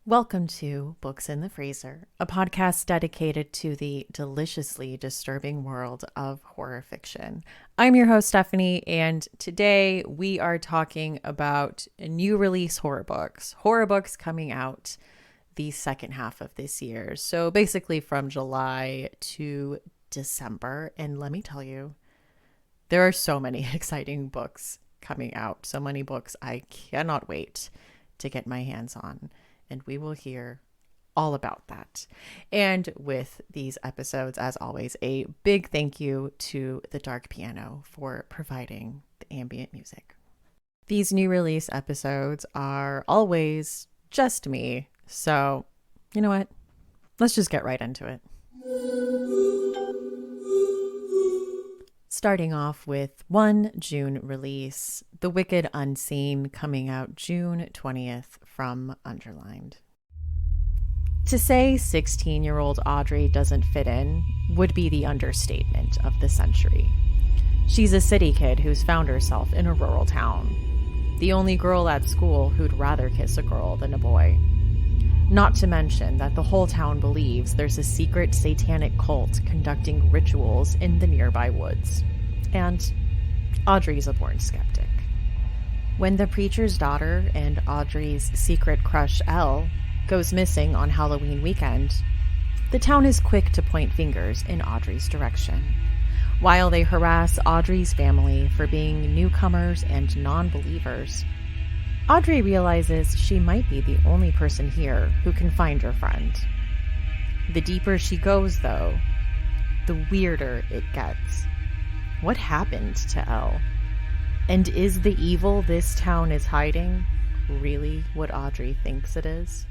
Welcome to Books in the Freezer, a podcast dedicated to the deliciously disturbing world of horror fiction. I'm your host, Stephanie, and today we are talking about new release horror books coming out the second half of this year. So basically from July to December. And let me tell you, there are so many exciting books coming out, so many books I cannot wait to get my hands on. And we will hear all about that. And with these episodes, as always, a big thank you to The Dark Piano for providing the ambient music. These new release episodes are always just me. So, you know what? Let's just get right into it. Starting off with one June release, The Wicked Unseen, coming out June 20th from Underlined. To say 16-year-old Audrey doesn't fit in would be the understatement of the century. She's a city kid who's found herself in a rural town. The only girl at school who'd rather kiss a girl than a boy. Not to mention that the whole town believes there's a secret satanic cult conducting rituals in the nearby woods. And Audrey's a born skeptic. When the preacher's daughter and Audrey's secret crush, Elle, goes missing on Halloween weekend, the town is quick to point fingers in Audrey's direction, while they harass Audrey's family for being newcomers and non-believers. Audrey realizes she might be the only person here who can find her friend. The deeper she goes, though, the weirder it gets. What happened to Elle? And is the evil this town is hiding really what Audrey thinks it is?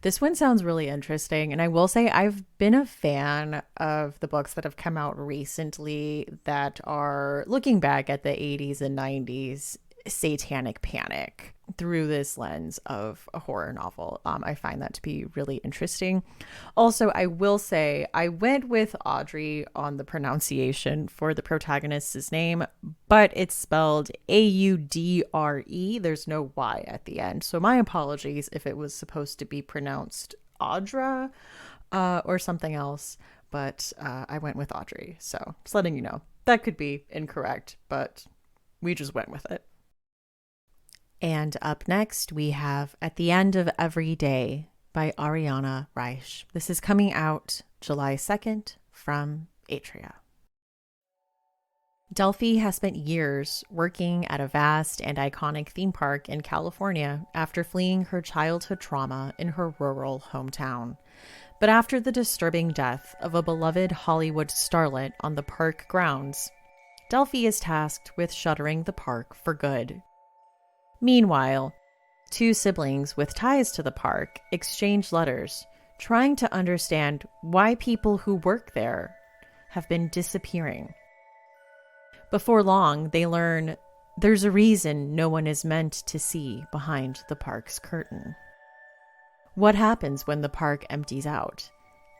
This one sounds really interesting, and I will say I've been a fan of the books that have come out recently that are looking back at the 80s and 90s satanic panic through this lens of a horror novel. I find that to be really interesting. Also, I will say I went with Audrey on the pronunciation for the protagonist's name, but it's spelled Audre. There's no Y at the end. So my apologies if it was supposed to be pronounced Audra or something else, but I went with Audrey. So just letting you know, that could be incorrect, but we just went with it. And up next, we have At the End of Every Day by Ariana Reich. This is coming out July 2nd from Atria. Delphi has spent years working at a vast and iconic theme park in California after fleeing her childhood trauma in her rural hometown. But after the disturbing death of a beloved Hollywood starlet on the park grounds, Delphi is tasked with shuttering the park for good. Meanwhile, two siblings with ties to the park exchange letters, trying to understand why people who work there have been disappearing. Before long, they learn there's a reason no one is meant to see behind the park's curtain. What happens when the park empties out?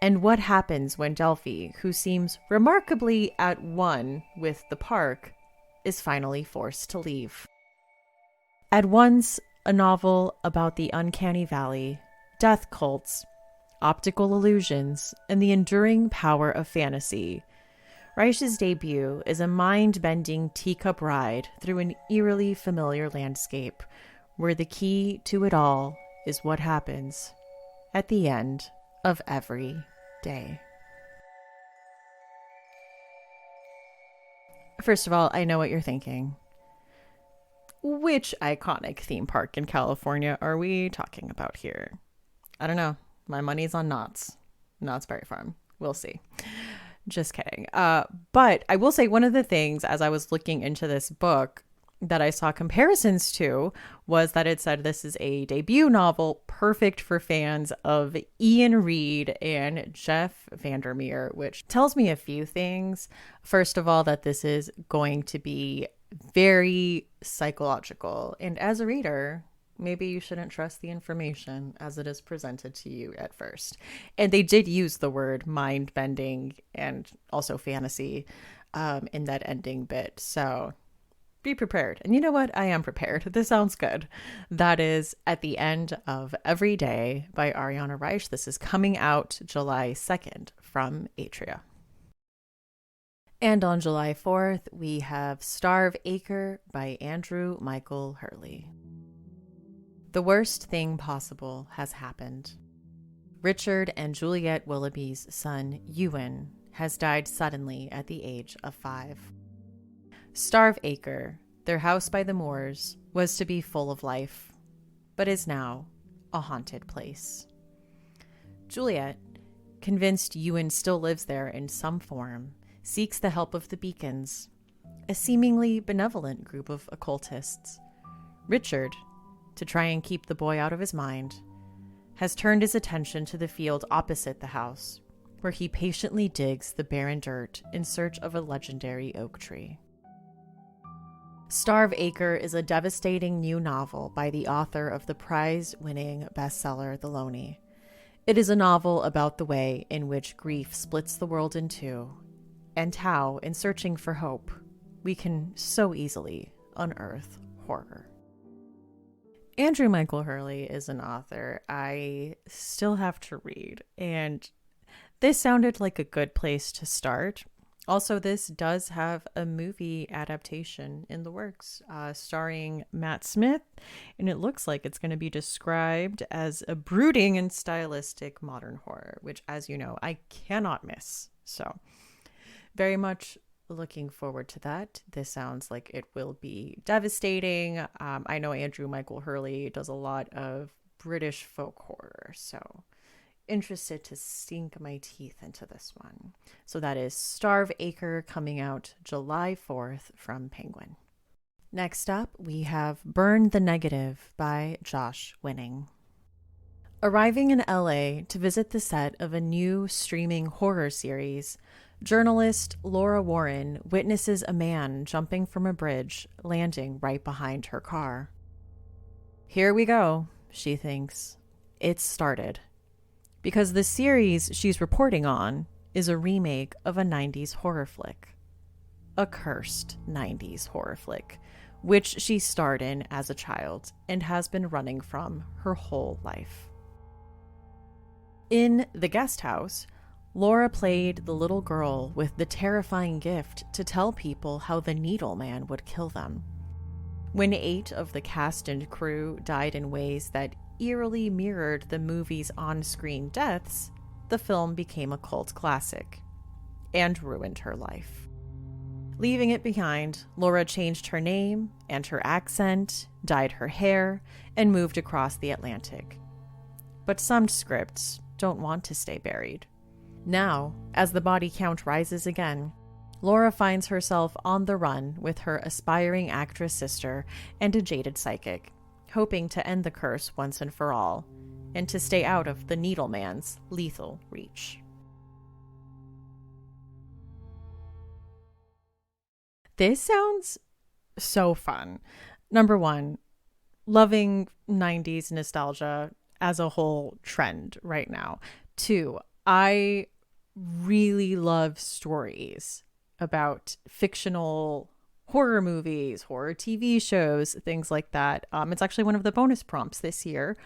And what happens when Delphi, who seems remarkably at one with the park, is finally forced to leave? At once a novel about the uncanny valley, death cults, optical illusions, and the enduring power of fantasy, Reich's debut is a mind-bending teacup ride through an eerily familiar landscape where the key to it all is what happens at the end of every day. First of all, I know what you're thinking. Which iconic theme park in California are we talking about here? I don't know. My money's on Knott's Berry Farm. We'll see. Just kidding. But I will say one of the things as I was looking into this book that I saw comparisons to was that it said this is a debut novel perfect for fans of Ian Reid and Jeff Vandermeer, which tells me a few things. First of all, that this is going to be very psychological. And as a reader, maybe you shouldn't trust the information as it is presented to you at first. And they did use the word mind bending and also fantasy in that ending bit. So be prepared. And you know what? I am prepared. This sounds good. That is At the End of Every Day by Ariana Reich. This is coming out July 2nd from Atria. And on July 4th, we have Starve Acre by Andrew Michael Hurley. The worst thing possible has happened. Richard and Juliet Willoughby's son, Ewan, has died suddenly at the age of 5. Starve Acre, their house by the moors, was to be full of life, but is now a haunted place. Juliet, convinced Ewan still lives there in some form, seeks the help of the Beacons, a seemingly benevolent group of occultists. Richard, to try and keep the boy out of his mind, has turned his attention to the field opposite the house, where he patiently digs the barren dirt in search of a legendary oak tree. Starve Acre is a devastating new novel by the author of the prize-winning bestseller The Lonely. It is a novel about the way in which grief splits the world in two, and how, in searching for hope, we can so easily unearth horror. Andrew Michael Hurley is an author I still have to read, and this sounded like a good place to start. Also, this does have a movie adaptation in the works, starring Matt Smith, and it looks like it's going to be described as a brooding and stylistic modern horror, which, as you know, I cannot miss. So, very much looking forward to that. This sounds like it will be devastating. I know Andrew Michael Hurley does a lot of British folk horror, so interested to sink my teeth into this one. So that is Starve Acre, coming out July 4th from Penguin. Next up, we have Burn the Negative by Josh Winning. Arriving in LA to visit the set of a new streaming horror series, journalist Laura Warren witnesses a man jumping from a bridge, landing right behind her car. Here we go, she thinks. It's started. Because the series she's reporting on is a remake of a 90s horror flick. A cursed 90s horror flick, which she starred in as a child and has been running from her whole life. In The Guest House, Laura played the little girl with the terrifying gift to tell people how the Needle Man would kill them. When 8 of the cast and crew died in ways that eerily mirrored the movie's on-screen deaths, the film became a cult classic and ruined her life. Leaving it behind, Laura changed her name and her accent, dyed her hair, and moved across the Atlantic. But some scripts don't want to stay buried. Now, as the body count rises again, Laura finds herself on the run with her aspiring actress sister and a jaded psychic, hoping to end the curse once and for all, and to stay out of the Needle Man's lethal reach. This sounds so fun. Number one, loving 90s nostalgia as a whole trend right now. 2, I really love stories about fictional horror movies, horror TV shows, things like that. It's actually one of the bonus prompts this year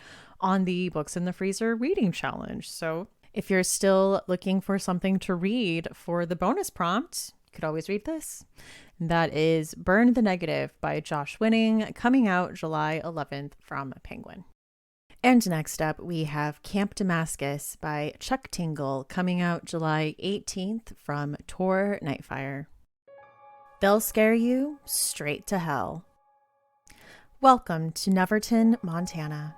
on the Books in the Freezer reading challenge. So if you're still looking for something to read for the bonus prompt, you could always read this. That is Burn the Negative by Josh Winning, coming out July 11th from Penguin. And next up, we have Camp Damascus by Chuck Tingle, coming out July 18th from Tor Nightfire. They'll scare you straight to hell. Welcome to Neverton, Montana,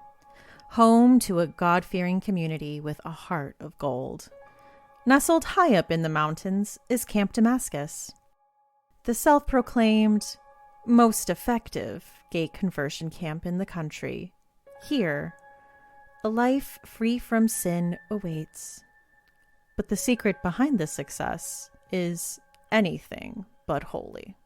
home to a God-fearing community with a heart of gold. Nestled high up in the mountains is Camp Damascus, the self-proclaimed most effective gay conversion camp in the country. Here, a life free from sin awaits. But the secret behind this success is anything but holy.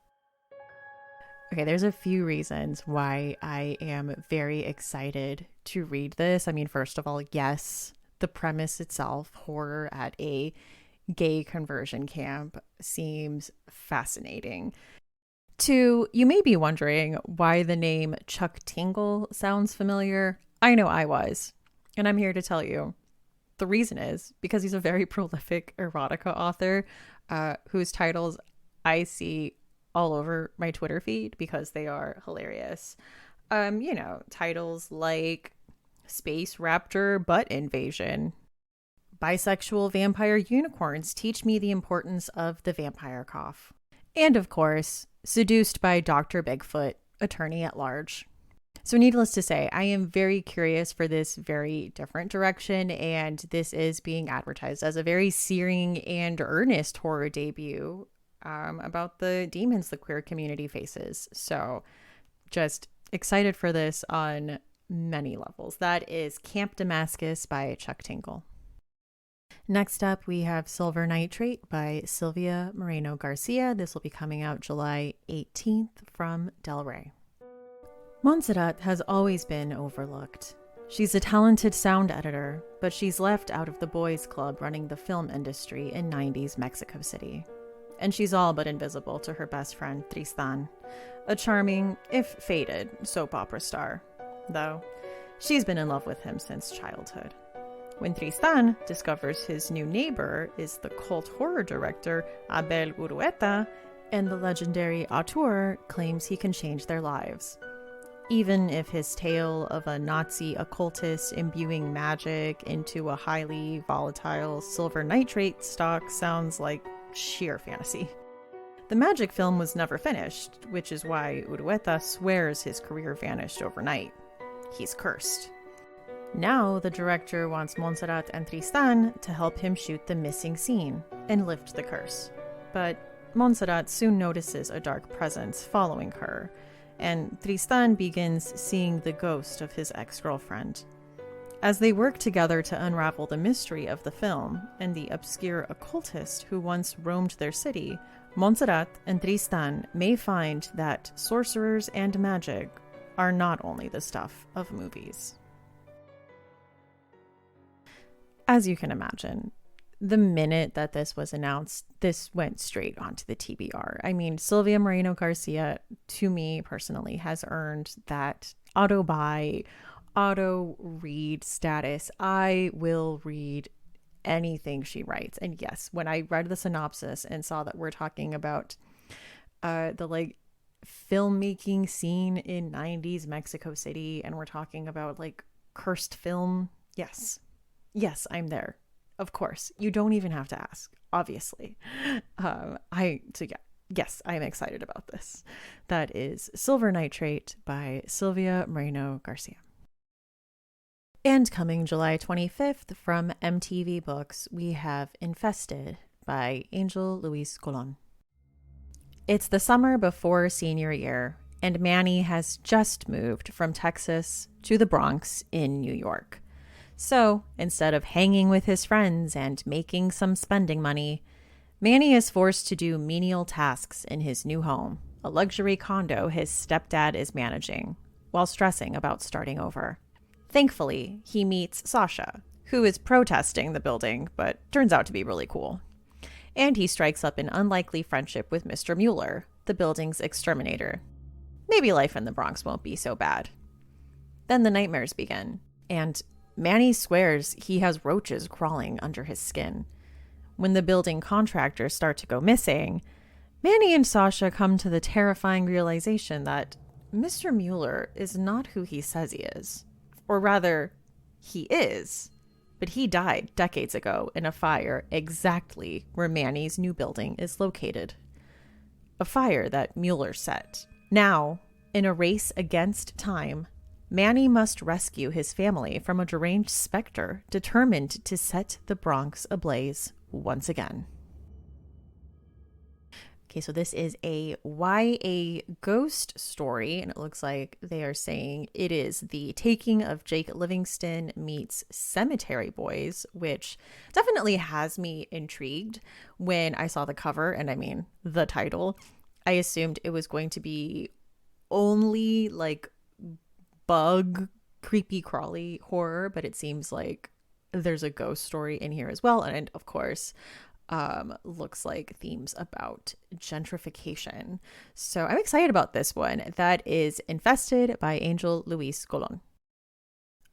Okay, there's a few reasons why I am very excited to read this. I mean, first of all, yes, the premise itself, horror at a gay conversion camp, seems fascinating. Two, you may be wondering why the name Chuck Tingle sounds familiar. I know I was, and I'm here to tell you. The reason is because he's a very prolific erotica author whose titles I see all over my Twitter feed because they are hilarious. Titles like Space Raptor Butt Invasion, Bisexual Vampire Unicorns Teach Me the Importance of the Vampire Cough, and of course, Seduced by Dr. Bigfoot, Attorney at Large. So, needless to say, I am very curious for this very different direction, and this is being advertised as a very searing and earnest horror debut about the demons the queer community faces. So, just excited for this on many levels. That is Camp Damascus by Chuck Tingle. Next up, we have Silver Nitrate by Sylvia Moreno Garcia. This will be coming out July 18th from Del Rey. Montserrat has always been overlooked. She's a talented sound editor, but she's left out of the boys' club running the film industry in 90s Mexico City. And she's all but invisible to her best friend, Tristan, a charming, if faded, soap opera star. Though, she's been in love with him since childhood. When Tristan discovers his new neighbor is the cult horror director Abel Urueta, and the legendary auteur claims he can change their lives. Even if his tale of a Nazi occultist imbuing magic into a highly volatile silver nitrate stock sounds like sheer fantasy. The magic film was never finished, which is why Urueta swears his career vanished overnight. He's cursed. Now the director wants Montserrat and Tristan to help him shoot the missing scene and lift the curse. But Montserrat soon notices a dark presence following her, and Tristan begins seeing the ghost of his ex-girlfriend. As they work together to unravel the mystery of the film and the obscure occultist who once roamed their city, Montserrat and Tristan may find that sorcerers and magic are not only the stuff of movies. As you can imagine, the minute that this was announced, this went straight onto the TBR. I mean, Sylvia Moreno Garcia, to me personally, has earned that auto-buy, auto-read status. I will read anything she writes. And yes, when I read the synopsis and saw that we're talking about the filmmaking scene in 90s Mexico City, and we're talking about cursed film, yes, I'm there. Of course, you don't even have to ask, obviously. Yes, I'm excited about this. That is Silver Nitrate by Sylvia Moreno Garcia. And coming July 25th from MTV Books, we have Infested by Angel Luis Colon. It's the summer before senior year, and Manny has just moved from Texas to the Bronx in New York. So, instead of hanging with his friends and making some spending money, Manny is forced to do menial tasks in his new home, a luxury condo his stepdad is managing, while stressing about starting over. Thankfully, he meets Sasha, who is protesting the building, but turns out to be really cool. And he strikes up an unlikely friendship with Mr. Mueller, the building's exterminator. Maybe life in the Bronx won't be so bad. Then the nightmares begin, and Manny swears he has roaches crawling under his skin. When the building contractors start to go missing, Manny and Sasha come to the terrifying realization that Mr. Mueller is not who he says he is. Or rather, he is, but he died decades ago in a fire exactly where Manny's new building is located. A fire that Mueller set. Now, in a race against time, Manny must rescue his family from a deranged specter determined to set the Bronx ablaze once again. Okay, so this is a YA ghost story, and it looks like they are saying it is the taking of Jake Livingston meets Cemetery Boys, which definitely has me intrigued when I saw the cover, and I mean the title. I assumed it was going to be only bug creepy crawly horror, but it seems like there's a ghost story in here as well. And of course, looks like themes about gentrification. So I'm excited about this one. That is Infested by Angel Luis Colon.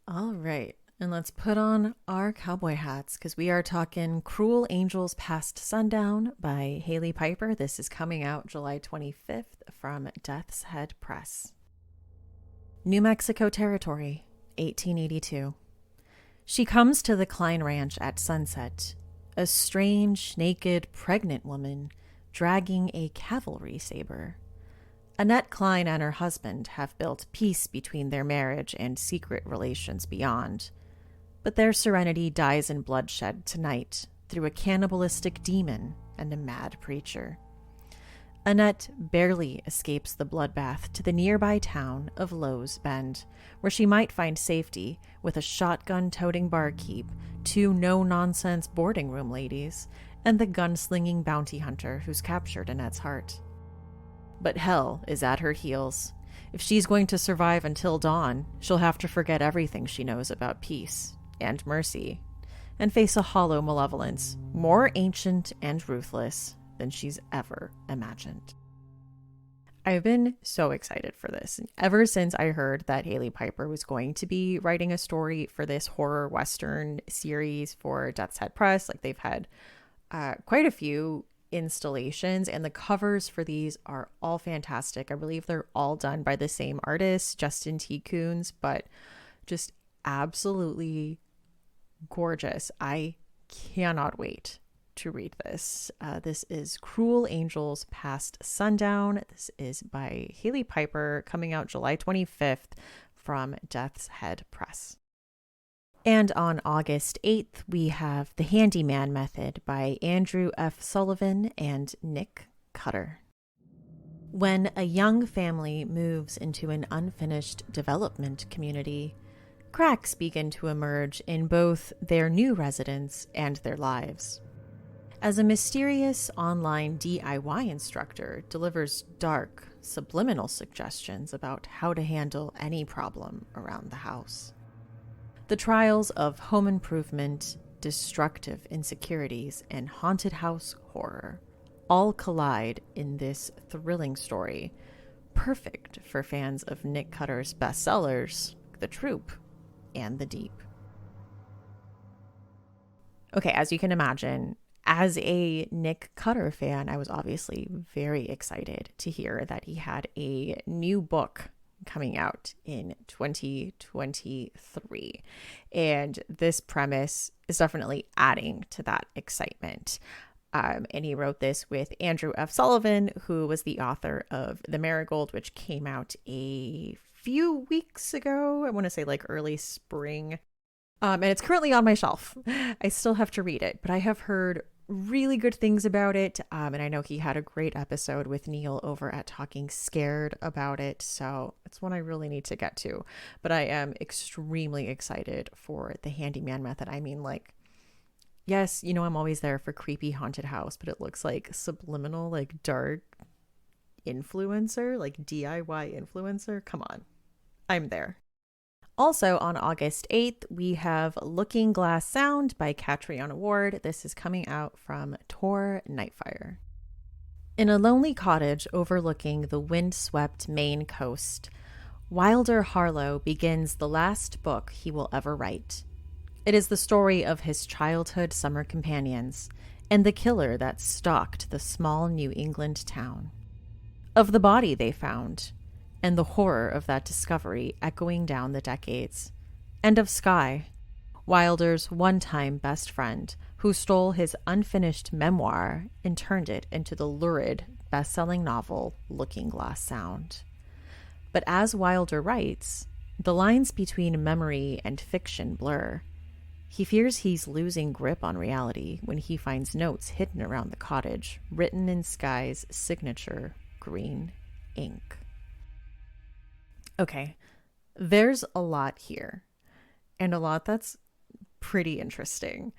All right. And let's put on our cowboy hats because we are talking Cruel Angels Past Sundown by Hailey Piper. This is coming out July 25th from Death's Head Press. New Mexico Territory, 1882. She comes to the Klein Ranch at sunset, a strange, naked, pregnant woman dragging a cavalry saber. Annette Klein and her husband have built peace between their marriage and secret relations beyond. But their serenity dies in bloodshed tonight through a cannibalistic demon and a mad preacher. Annette barely escapes the bloodbath to the nearby town of Lowe's Bend, where she might find safety with a shotgun-toting barkeep, 2 no-nonsense boarding room ladies, and the gunslinging bounty hunter who's captured Annette's heart. But hell is at her heels. If she's going to survive until dawn, she'll have to forget everything she knows about peace and mercy, and face a hollow malevolence more ancient and ruthless than she's ever imagined. I've been so excited for this. Ever since I heard that Hailey Piper was going to be writing a story for this horror Western series for Death's Head Press, like they've had quite a few installations, and the covers for these are all fantastic. I believe they're all done by the same artist, Justin T. Coons, but just absolutely gorgeous. I cannot wait to read this. This is Cruel Angels Past Sundown. This is by Hailey Piper, coming out July 25th from Death's Head Press. And on August 8th, we have The Handyman Method by Andrew F. Sullivan and Nick Cutter. When a young family moves into an unfinished development community, cracks begin to emerge in both their new residence and their lives. As a mysterious online DIY instructor delivers dark, subliminal suggestions about how to handle any problem around the house. The trials of home improvement, destructive insecurities, and haunted house horror all collide in this thrilling story, perfect for fans of Nick Cutter's bestsellers, The Troop and The Deep. Okay, as you can imagine, as a Nick Cutter fan, I was obviously very excited to hear that he had a new book coming out in 2023. And this premise is definitely adding to that excitement. And he wrote this with Andrew F. Sullivan, who was the author of The Marigold, which came out a few weeks ago. I want to say like early spring. And it's currently on my shelf. I still have to read it, but I have heard really good things about it. And I know he had a great episode with Neil over at Talking Scared about it. So it's one I really need to get to. But I am extremely excited for The Handyman Method. I mean, like, yes, you know, I'm always there for creepy haunted house, but it looks like subliminal, like dark influencer, like DIY influencer. Come on, I'm there. Also on August 8th, we have Looking Glass Sound by Catriona Ward. This is coming out from Tor Nightfire. In a lonely cottage overlooking the wind-swept Maine coast, Wilder Harlow begins the last book he will ever write. It is the story of his childhood summer companions and the killer that stalked the small New England town. Of the body they found, and the horror of that discovery echoing down the decades. And of Skye, Wilder's one-time best friend, who stole his unfinished memoir and turned it into the lurid, best-selling novel Looking Glass Sound. But as Wilder writes, the lines between memory and fiction blur. He fears he's losing grip on reality when he finds notes hidden around the cottage, written in Skye's signature green ink. Okay, there's a lot here, and a lot that's pretty interesting.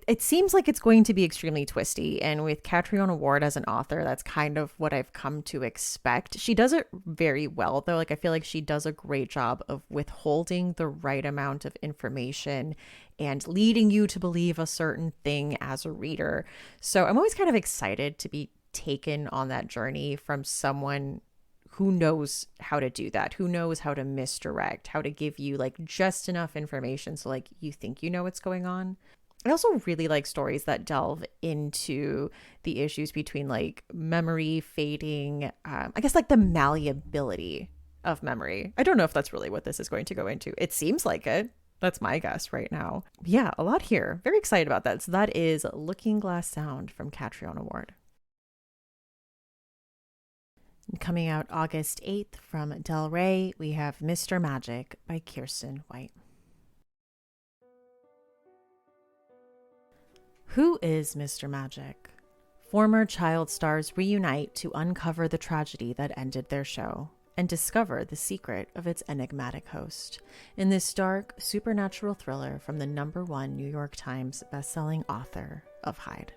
it seems like it's going to be extremely twisty. And with Catriona Ward as an author, that's kind of what I've come to expect. She does it very well, though. Like, I feel like she does a great job of withholding the right amount of information and leading you to believe a certain thing as a reader. So I'm always kind of excited to be taken on that journey from someone who knows how to do that, who knows how to misdirect, how to give you like just enough information so like you think you know what's going on. I also really like stories that delve into the issues between like memory fading, I guess like the malleability of memory. I don't know if that's really what this is going to go into. It seems like it. That's my guess right now. Yeah, a lot here. Very excited about that. So that is Looking Glass Sound from Catriona Ward. Coming out August 8th from Del Rey, we have Mr. Magic by Kiersten White. Who is Mr. Magic? Former child stars reunite to uncover the tragedy that ended their show and discover the secret of its enigmatic host in this dark, supernatural thriller from the #1 New York Times bestselling author of Hyde.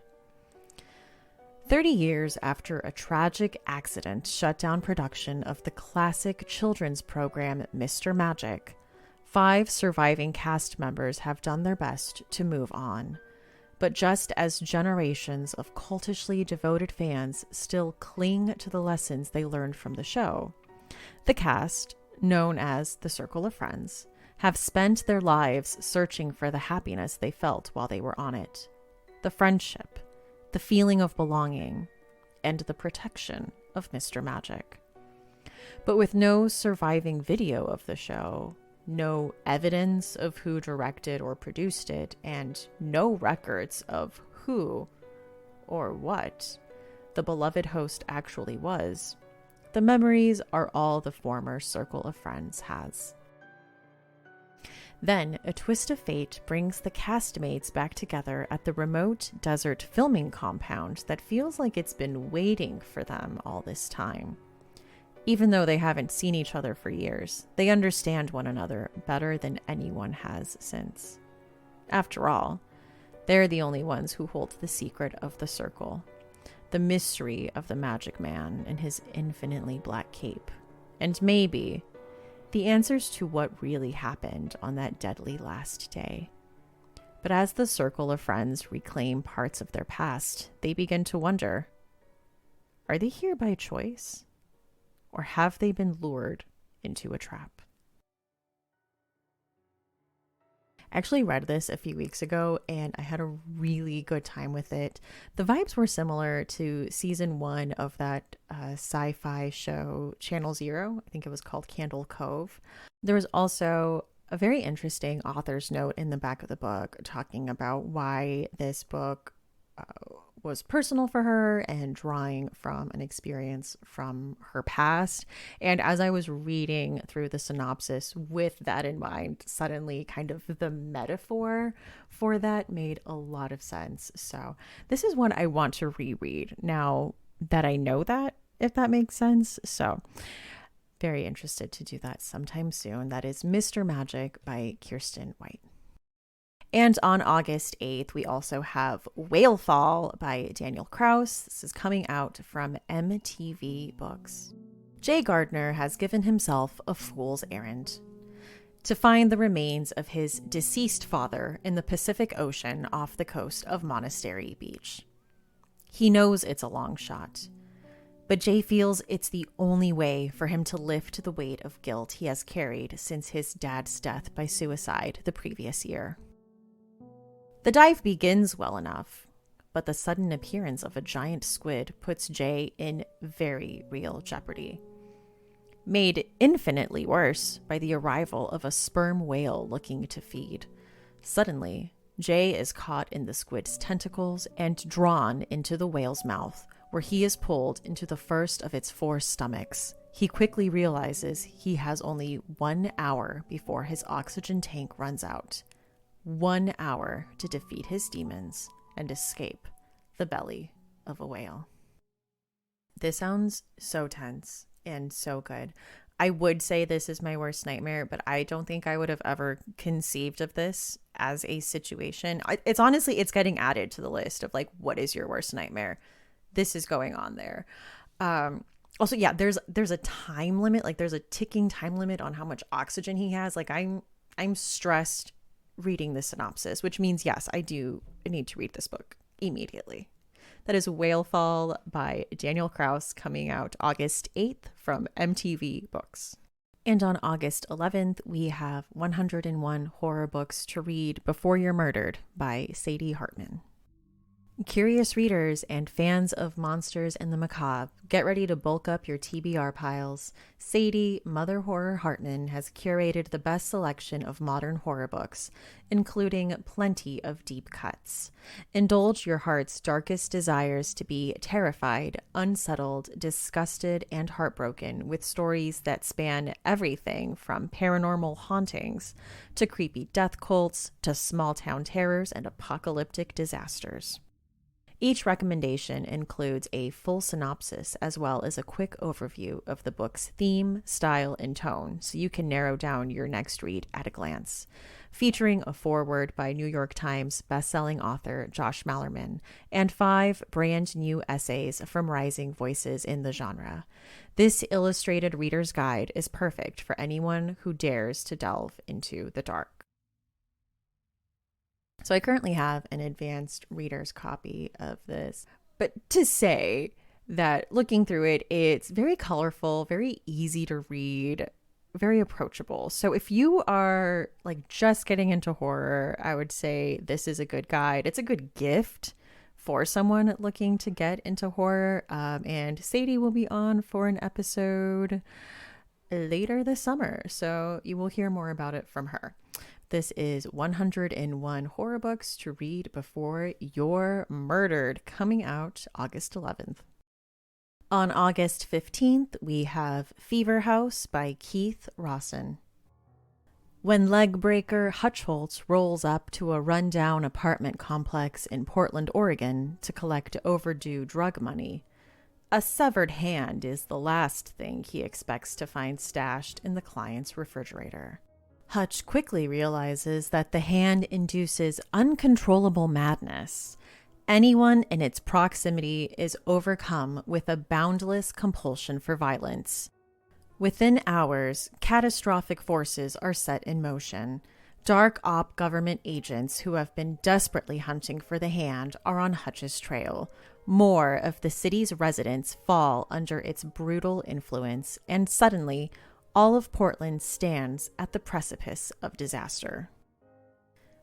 30 years after a tragic accident shut down production of the classic children's program Mr. Magic, 5 surviving cast members have done their best to move on. But just as generations of cultishly devoted fans still cling to the lessons they learned from the show, the cast, known as the Circle of Friends, have spent their lives searching for the happiness they felt while they were on it. The friendship, the feeling of belonging, and the protection of Mr. Magic. But with no surviving video of the show, no evidence of who directed or produced it, and no records of who or what the beloved host actually was, the memories are all the former Circle of Friends has. Then, a twist of fate brings the castmates back together at the remote desert filming compound that feels like it's been waiting for them all this time. Even though they haven't seen each other for years, they understand one another better than anyone has since. After all, they're the only ones who hold the secret of the circle, the mystery of the magic man and his infinitely black cape, and maybe the answers to what really happened on that deadly last day. But as the Circle of Friends reclaim parts of their past, they begin to wonder, are they here by choice? Or have they been lured into a trap? I actually read this a few weeks ago and I had a really good time with it. The vibes were similar to season 1 of that sci-fi show Channel Zero. I think it was called Candle Cove. There was also a very interesting author's note in the back of the book talking about why this book was personal for her and drawing from an experience from her past. And as I was reading through the synopsis with that in mind, suddenly kind of the metaphor for that made a lot of sense. So this is one I want to reread now that I know that, if that makes sense. So very interested to do that sometime soon. That is Mr. Magic by Kiersten White. And on August 8th, we also have Whalefall by Daniel Kraus. This is coming out from MTV Books. Jay Gardner has given himself a fool's errand: to find the remains of his deceased father in the Pacific Ocean off the coast of Monastery Beach. He knows it's a long shot, but Jay feels it's the only way for him to lift the weight of guilt he has carried since his dad's death by suicide the previous year. The dive begins well enough, but the sudden appearance of a giant squid puts Jay in very real jeopardy. Made infinitely worse by the arrival of a sperm whale looking to feed. Suddenly, Jay is caught in the squid's tentacles and drawn into the whale's mouth, where he is pulled into the first of its 4 stomachs. He quickly realizes he has only 1 hour before his oxygen tank runs out. 1 hour to defeat his demons and escape the belly of a whale. This sounds so tense and so good. I would say this is my worst nightmare, but I don't think I would have ever conceived of this as a situation. It's honestly, it's getting added to the list of like, what is your worst nightmare? This is going on there. Also, yeah, there's a time limit, like there's a ticking time limit on how much oxygen he has. Like I'm stressed reading the synopsis, which means yes, I do need to read this book immediately. That is Whalefall by Daniel Kraus, coming out August 8th from MTV Books. And on August 11th, we have 101 Horror Books to Read Before You're Murdered by Sadie Hartman. Curious readers and fans of monsters and the macabre, get ready to bulk up your TBR piles. Sadie Mother Horror Hartman has curated the best selection of modern horror books, including plenty of deep cuts. Indulge your heart's darkest desires to be terrified, unsettled, disgusted, and heartbroken with stories that span everything from paranormal hauntings to creepy death cults to small-town terrors and apocalyptic disasters. Each recommendation includes a full synopsis as well as a quick overview of the book's theme, style, and tone, so you can narrow down your next read at a glance. Featuring a foreword by New York Times bestselling author Josh Malerman and 5 brand new essays from rising voices in the genre. This illustrated reader's guide is perfect for anyone who dares to delve into the dark. So I currently have an advanced reader's copy of this, but to say that looking through it, it's very colorful, very easy to read, very approachable. So if you are like just getting into horror, I would say this is a good guide. It's a good gift for someone looking to get into horror. And Sadie will be on for an episode later this summer, so you will hear more about it from her. This is 101 Horror Books to Read Before You're Murdered, coming out August 11th. On August 15th, we have Fever House by Keith Rawson. When legbreaker Hutch Holtz rolls up to a rundown apartment complex in Portland, Oregon to collect overdue drug money, a severed hand is the last thing he expects to find stashed in the client's refrigerator. Hutch quickly realizes that the hand induces uncontrollable madness. Anyone in its proximity is overcome with a boundless compulsion for violence. Within hours, catastrophic forces are set in motion. Dark op government agents who have been desperately hunting for the hand are on Hutch's trail. More of the city's residents fall under its brutal influence, and suddenly, all of Portland stands at the precipice of disaster.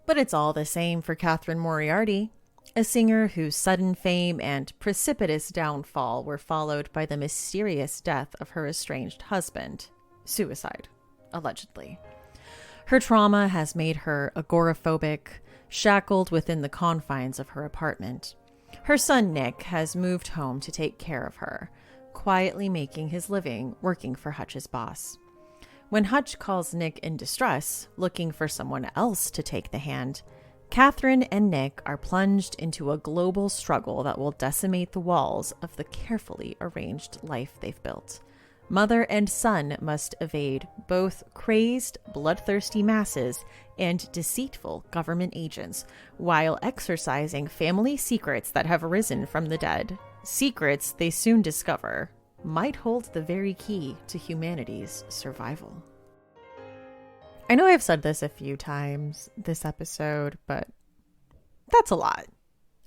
But it's all the same for Catherine Moriarty, a singer whose sudden fame and precipitous downfall were followed by the mysterious death of her estranged husband. Suicide, allegedly. Her trauma has made her agoraphobic, shackled within the confines of her apartment. Her son Nick has moved home to take care of her, quietly making his living working for Hutch's boss. When Hutch calls Nick in distress, looking for someone else to take the hand, Catherine and Nick are plunged into a global struggle that will decimate the walls of the carefully arranged life they've built. Mother and son must evade both crazed, bloodthirsty masses and deceitful government agents, while exercising family secrets that have arisen from the dead. Secrets they soon discover might hold the very key to humanity's survival. I know I've said this a few times this episode, but that's a lot.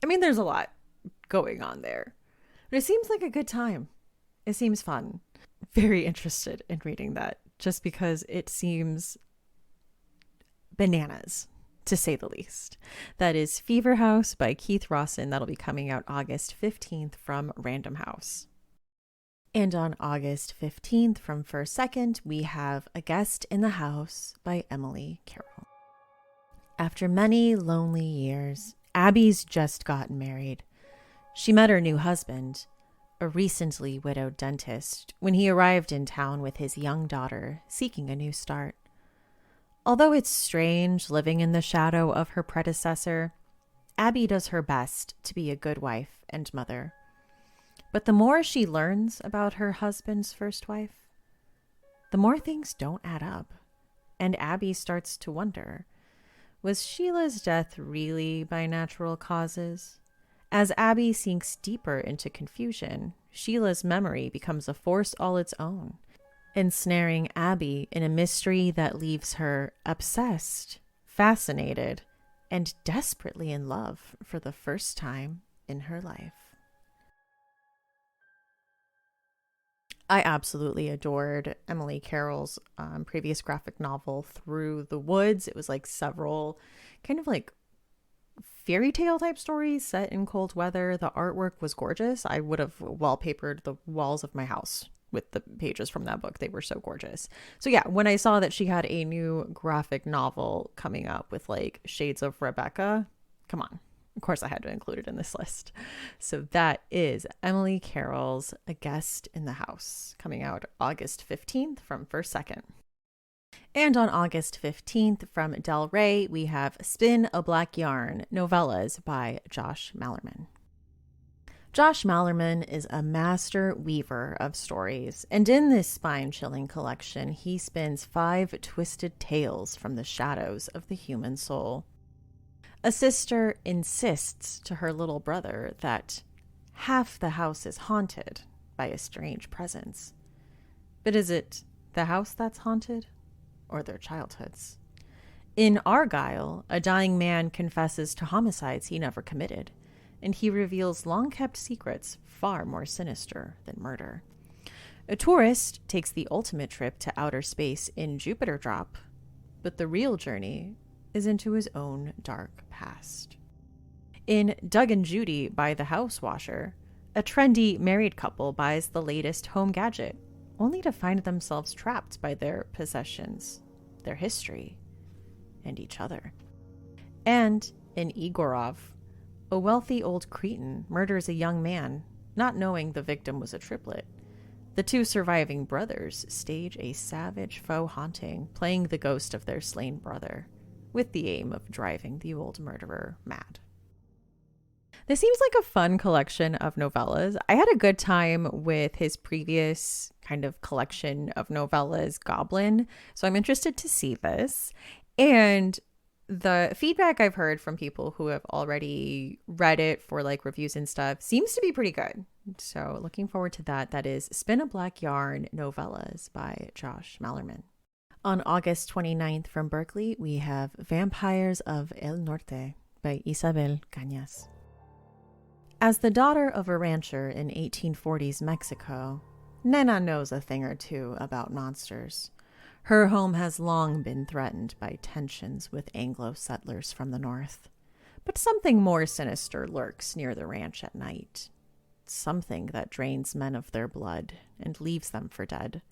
I mean, there's a lot going on there. But it seems like a good time. It seems fun. Very interested in reading that, just because it seems bananas, to say the least. That is Fever House by Keith Rawson. That'll be coming out August 15th from Random House. And on August 15th from First Second, we have A Guest in the House by Emily Carroll. After many lonely years, Abby's just gotten married. She met her new husband, a recently widowed dentist, when he arrived in town with his young daughter, seeking a new start. Although it's strange living in the shadow of her predecessor, Abby does her best to be a good wife and mother. But the more she learns about her husband's first wife, the more things don't add up. And Abby starts to wonder, was Sheila's death really by natural causes? As Abby sinks deeper into confusion, Sheila's memory becomes a force all its own, ensnaring Abby in a mystery that leaves her obsessed, fascinated, and desperately in love for the first time in her life. I absolutely adored Emily Carroll's previous graphic novel, Through the Woods. It was like several kind of like fairy tale type stories set in cold weather. The artwork was gorgeous. I would have wallpapered the walls of my house with the pages from that book. They were so gorgeous. So yeah, when I saw that she had a new graphic novel coming up with like shades of Rebecca, come on. Of course, I had to include it in this list. So that is Emily Carroll's A Guest in the House, coming out August 15th from First Second. And on August 15th from Del Rey, we have Spin a Black Yarn, novellas by Josh Malerman. Josh Malerman is a master weaver of stories, and in this spine-chilling collection, he spins 5 twisted tales from the shadows of the human soul. A sister insists to her little brother that half the house is haunted by a strange presence. But is it the house that's haunted, or their childhoods? In Argyle, a dying man confesses to homicides he never committed, and he reveals long-kept secrets far more sinister than murder. A tourist takes the ultimate trip to outer space in Jupiter Drop, but the real journey is into his own dark past. In Doug and Judy by the House Washer, a trendy married couple buys the latest home gadget, only to find themselves trapped by their possessions, their history, and each other. And in Igorov, a wealthy old Cretan murders a young man, not knowing the victim was a triplet. The 2 surviving brothers stage a savage faux haunting, playing the ghost of their slain brother, with the aim of driving the old murderer mad. This seems like a fun collection of novellas. I had a good time with his previous kind of collection of novellas, Goblin, so I'm interested to see this. And the feedback I've heard from people who have already read it for like reviews and stuff seems to be pretty good. So looking forward to that. That is Spin a Black Yarn, novellas by Josh Malerman. On August 29th from Berkeley, we have Vampires of El Norte by Isabel Cañas. As the daughter of a rancher in 1840s Mexico, Nena knows a thing or two about monsters. Her home has long been threatened by tensions with Anglo settlers from the north. But something more sinister lurks near the ranch at night. Something that drains men of their blood and leaves them for dead.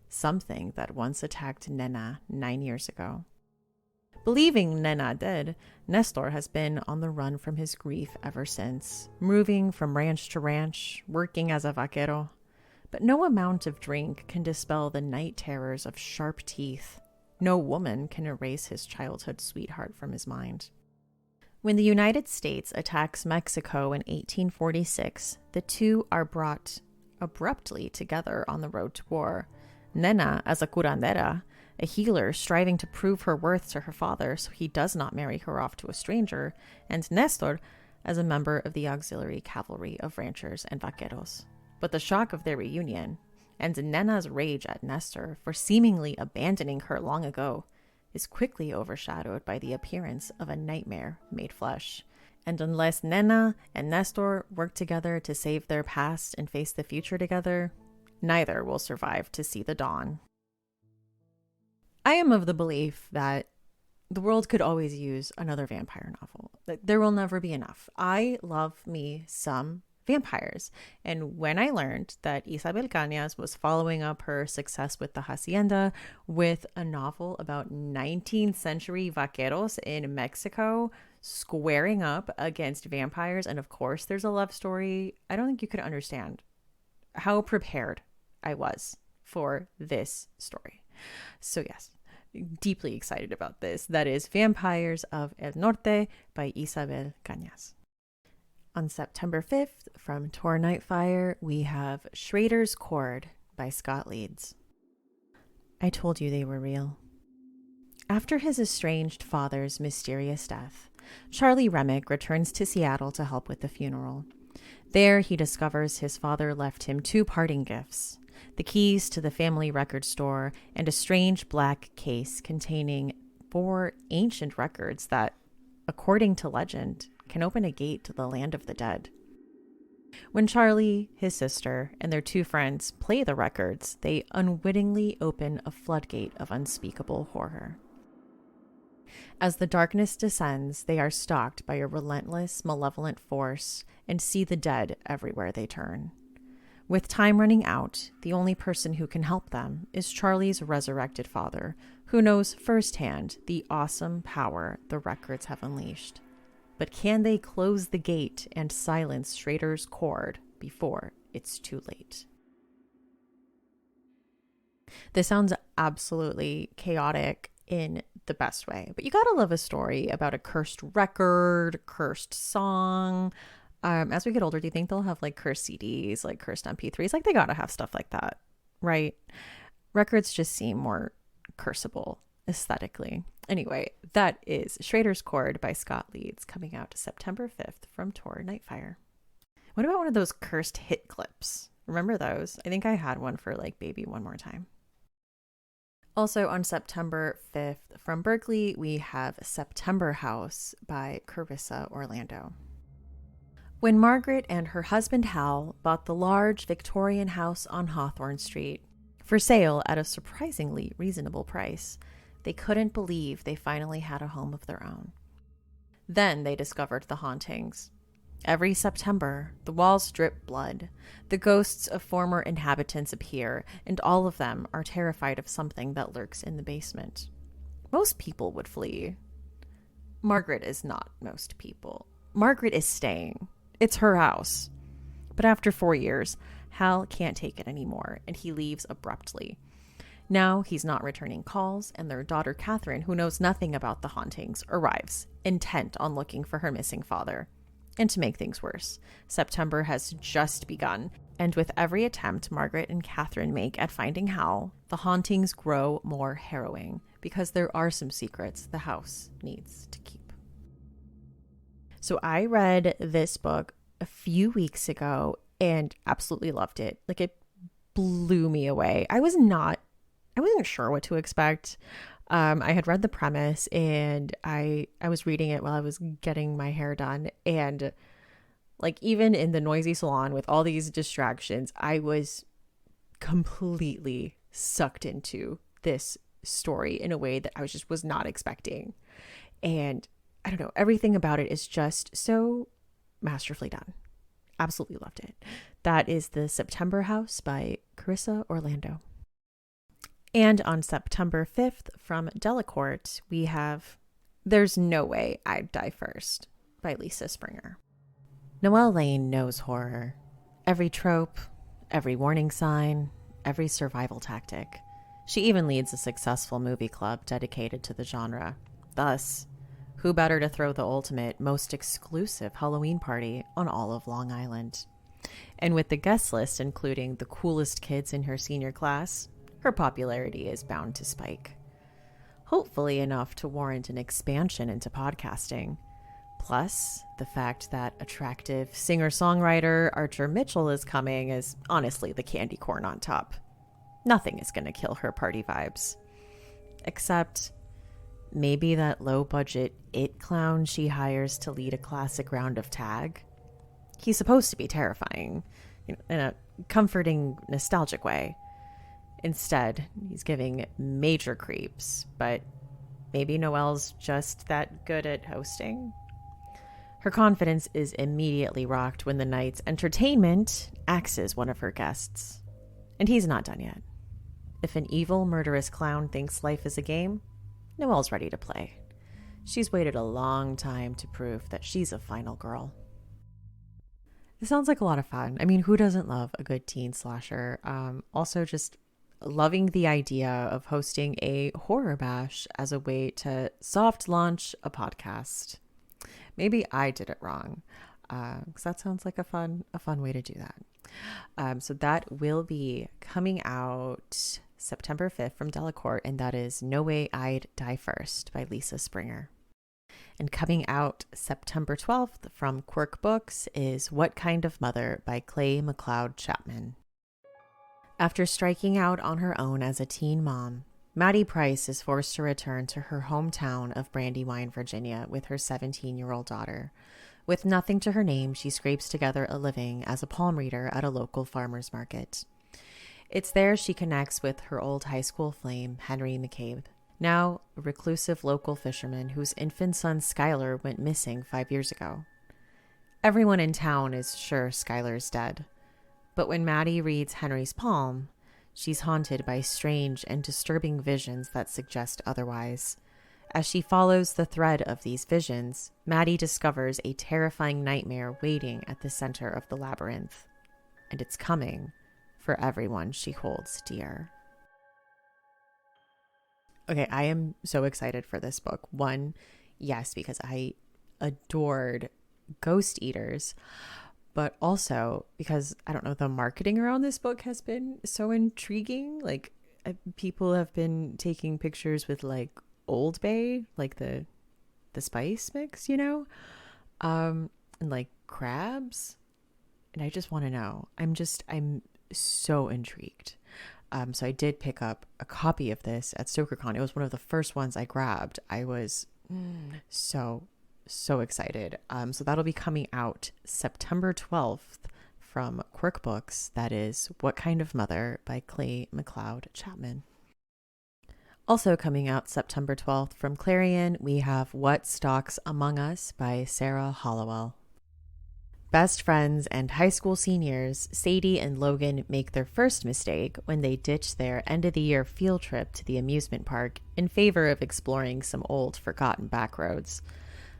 Something that once attacked Nena 9 years ago. Believing Nena dead, Nestor has been on the run from his grief ever since, moving from ranch to ranch, working as a vaquero. But no amount of drink can dispel the night terrors of sharp teeth. No woman can erase his childhood sweetheart from his mind. When the United States attacks Mexico in 1846, the 2 are brought abruptly together on the road to war. Nena as a curandera, a healer striving to prove her worth to her father so he does not marry her off to a stranger, and Nestor as a member of the auxiliary cavalry of ranchers and vaqueros. But the shock of their reunion, and Nena's rage at Nestor for seemingly abandoning her long ago, is quickly overshadowed by the appearance of a nightmare made flesh. And unless Nena and Nestor work together to save their past and face the future together, neither will survive to see the dawn. I am of the belief that the world could always use another vampire novel. There will never be enough. I love me some vampires. And when I learned that Isabel Cañas was following up her success with The Hacienda with a novel about 19th century vaqueros in Mexico squaring up against vampires, and of course there's a love story, I don't think you could understand how prepared I was for this story. So yes, deeply excited about this. That is Vampires of El Norte by Isabel Cañas. On September 5th, from Tor Nightfire, we have Schrader's Chord by Scott Leeds. I told you they were real. After his estranged father's mysterious death, Charlie Remick returns to Seattle to help with the funeral. There, he discovers his father left him 2 parting gifts: the keys to the family record store and a strange black case containing 4 ancient records that, according to legend, can open a gate to the land of the dead. When Charlie, his sister, and their 2 friends play the records, they unwittingly open a floodgate of unspeakable horror. As the darkness descends, they are stalked by a relentless, malevolent force and see the dead everywhere they turn. With time running out, the only person who can help them is Charlie's resurrected father, who knows firsthand the awesome power the records have unleashed. But can they close the gate and silence Schrader's cord before it's too late? This sounds absolutely chaotic in the best way, but you gotta love a story about a cursed record, cursed song. As we get older, do you think they'll have like cursed CDs, like cursed MP3s? Like they gotta have stuff like that, right? Records just seem more curseable aesthetically. Anyway, that is Schrader's Cord by Scott Leeds, coming out September 5th from Tor Nightfire. What about one of those cursed hit clips? Remember those? I think I had one for like Baby One More Time. Also on September 5th from Berkeley, we have September House by Carissa Orlando. When Margaret and her husband Hal bought the large Victorian house on Hawthorne Street, for sale at a surprisingly reasonable price, they couldn't believe they finally had a home of their own. Then they discovered the hauntings. Every September, the walls drip blood. The ghosts of former inhabitants appear, and all of them are terrified of something that lurks in the basement. Most people would flee. Margaret is not most people. Margaret is staying. It's her house. But after 4 years, Hal can't take it anymore, and he leaves abruptly. Now he's not returning calls, and their daughter Catherine, who knows nothing about the hauntings, arrives, intent on looking for her missing father. And to make things worse, September has just begun, and with every attempt Margaret and Catherine make at finding Hal, the hauntings grow more harrowing, because there are some secrets the house needs to keep. So I read this book a few weeks ago and absolutely loved it. Like, it blew me away. I wasn't sure what to expect. I had read the premise, and I was reading it while I was getting my hair done. And like, even in the noisy salon with all these distractions, I was completely sucked into this story in a way that I was not expecting. And I don't know, everything about it is just so masterfully done. Absolutely loved it. That is The September House by Carissa Orlando. And on September 5th from Delacorte, we have There's No Way I'd Die First by Lisa Springer. Noelle Lane knows horror. Every trope, every warning sign, every survival tactic. She even leads a successful movie club dedicated to the genre. Thus, who better to throw the ultimate, most exclusive Halloween party on all of Long Island? And with the guest list including the coolest kids in her senior class, her popularity is bound to spike. Hopefully enough to warrant an expansion into podcasting. Plus, the fact that attractive singer-songwriter Archer Mitchell is coming is honestly the candy corn on top. Nothing is going to kill her party vibes. Except maybe that low-budget it clown she hires to lead a classic round of tag. He's supposed to be terrifying, in a comforting, nostalgic way. Instead, he's giving major creeps, but maybe Noelle's just that good at hosting. Her confidence is immediately rocked when the night's entertainment axes one of her guests. And he's not done yet. If an evil, murderous clown thinks life is a game, Noelle's ready to play. She's waited a long time to prove that she's a final girl. This sounds like a lot of fun. I mean, who doesn't love a good teen slasher? Also, just loving the idea of hosting a horror bash as a way to soft launch a podcast. Maybe I did it wrong, because that sounds like a fun way to do that. So that will be coming out September 5th from Delacorte, and that is No Way I'd Die First by Lisa Springer. And coming out September 12th from Quirk Books is What Kind of Mother by Clay McLeod Chapman. After striking out on her own as a teen mom, Maddie Price is forced to return to her hometown of Brandywine, Virginia, with her 17-year-old daughter. With nothing to her name, she scrapes together a living as a palm reader at a local farmer's market. It's there she connects with her old high school flame, Henry McCabe, now a reclusive local fisherman whose infant son Skylar went missing 5 years ago. Everyone in town is sure Skylar's dead, but when Maddie reads Henry's palm, she's haunted by strange and disturbing visions that suggest otherwise. As she follows the thread of these visions, Maddie discovers a terrifying nightmare waiting at the center of the labyrinth, and it's coming for everyone she holds dear. Okay, I am so excited for this book. One, yes, because I adored Ghost Eaters, but also because, I don't know, the marketing around this book has been so intriguing. Like, people have been taking pictures with, like, Old Bay, like the spice mix, you know, and like crabs. And I just want to know. I'm so intrigued. So I did pick up a copy of this at StokerCon. It was one of the first ones I grabbed. I was so excited. So that'll be coming out September 12th from Quirk Books. That is What Kind of Mother by Clay McLeod Chapman. Also coming out September 12th from Clarion, we have What Stalks Among Us by Sarah Hollowell. Best friends and high school seniors, Sadie and Logan make their first mistake when they ditch their end-of-the-year field trip to the amusement park in favor of exploring some old, forgotten backroads.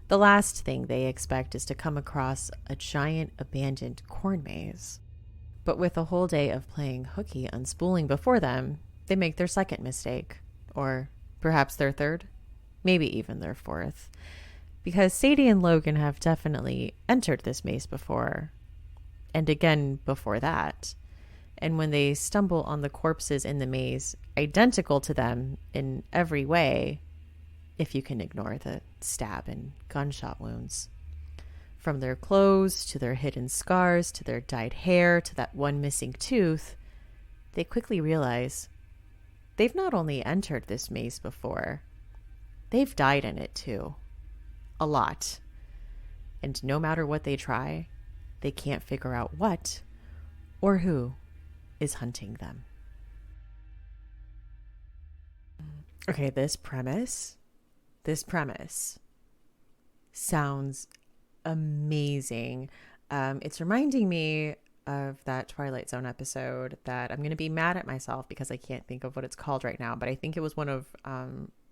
The last thing they expect is to come across a giant, abandoned corn maze. But with a whole day of playing hooky unspooling before them, they make their second mistake. Or perhaps their third, maybe even their fourth. Because Sadie and Logan have definitely entered this maze before, and again before that. And when they stumble on the corpses in the maze, identical to them in every way, if you can ignore the stab and gunshot wounds. From their clothes, to their hidden scars, to their dyed hair, to that one missing tooth, they quickly realize they've not only entered this maze before, they've died in it too. A lot. And no matter what they try, they can't figure out what or who is hunting them. Okay, this premise sounds amazing. It's reminding me of that Twilight Zone episode that I'm going to be mad at myself because I can't think of what it's called right now, but I think it was one of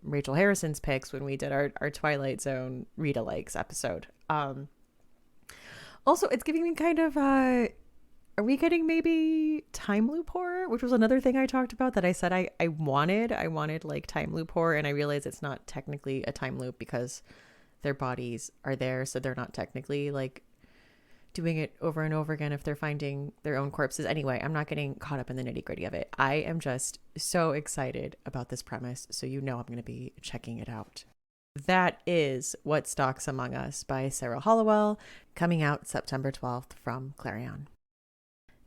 Rachel Harrison's picks when we did our Twilight Zone read-alikes episode. Also, it's giving me kind of are we getting maybe time loop horror, which was another thing I talked about that I said I wanted like time loop horror, and I realized it's not technically a time loop because their bodies are there, so they're not technically like doing it over and over again if they're finding their own corpses. Anyway, I'm not getting caught up in the nitty-gritty of it. I am just so excited about this premise, so you know I'm going to be checking it out. That is What Stalks Among Us by Sarah Hollowell, coming out September 12th from Clarion.